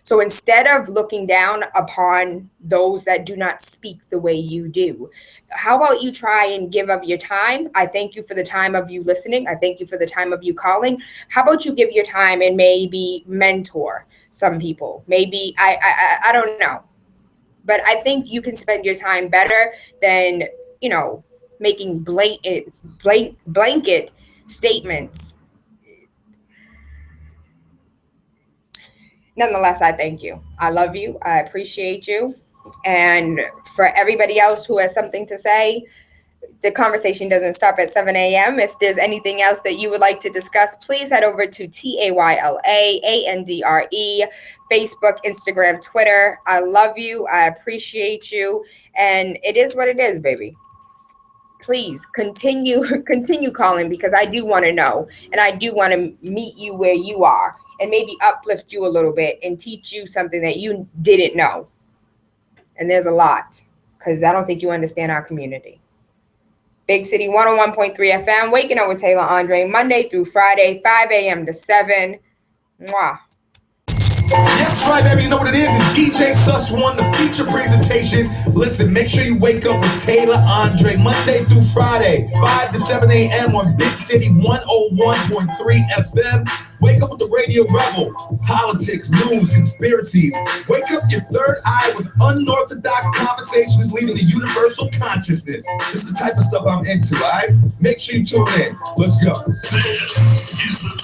So instead of looking down upon those that do not speak the way you do, how about you try and give of your time? I thank you for the time of you listening. I thank you for the time of you calling. How about you give your time and maybe mentor some people? Maybe, I don't know. But I think you can spend your time better than, making blanket statements. Nonetheless, I thank you. I love you. I appreciate you. And for everybody else who has something to say, the conversation doesn't stop at 7 a.m. If there's anything else that you would like to discuss, please head over to TAYLAANDRE, Facebook, Instagram, Twitter. I love you. I appreciate you. And it is what it is, baby. Please continue calling, because I do want to know, and I do want to meet you where you are, and maybe uplift you a little bit and teach you something that you didn't know. And there's a lot, because I don't think you understand our community. Big City 101.3 FM, Waking Up with Tayla Andre, Monday through Friday, 5 a.m. to 7. Mwah. That's right, baby. You know what it is? It's DJ Sus One, the feature presentation. Listen, make sure you wake up with Tayla Andre Monday through Friday, 5 to 7 a.m. on Big City 101.3 FM. Wake up with the Radio Rebel. Politics, news, conspiracies. Wake up your third eye with unorthodox conversations leading to universal consciousness. This is the type of stuff I'm into, all right? Make sure you tune in. Let's go. This is the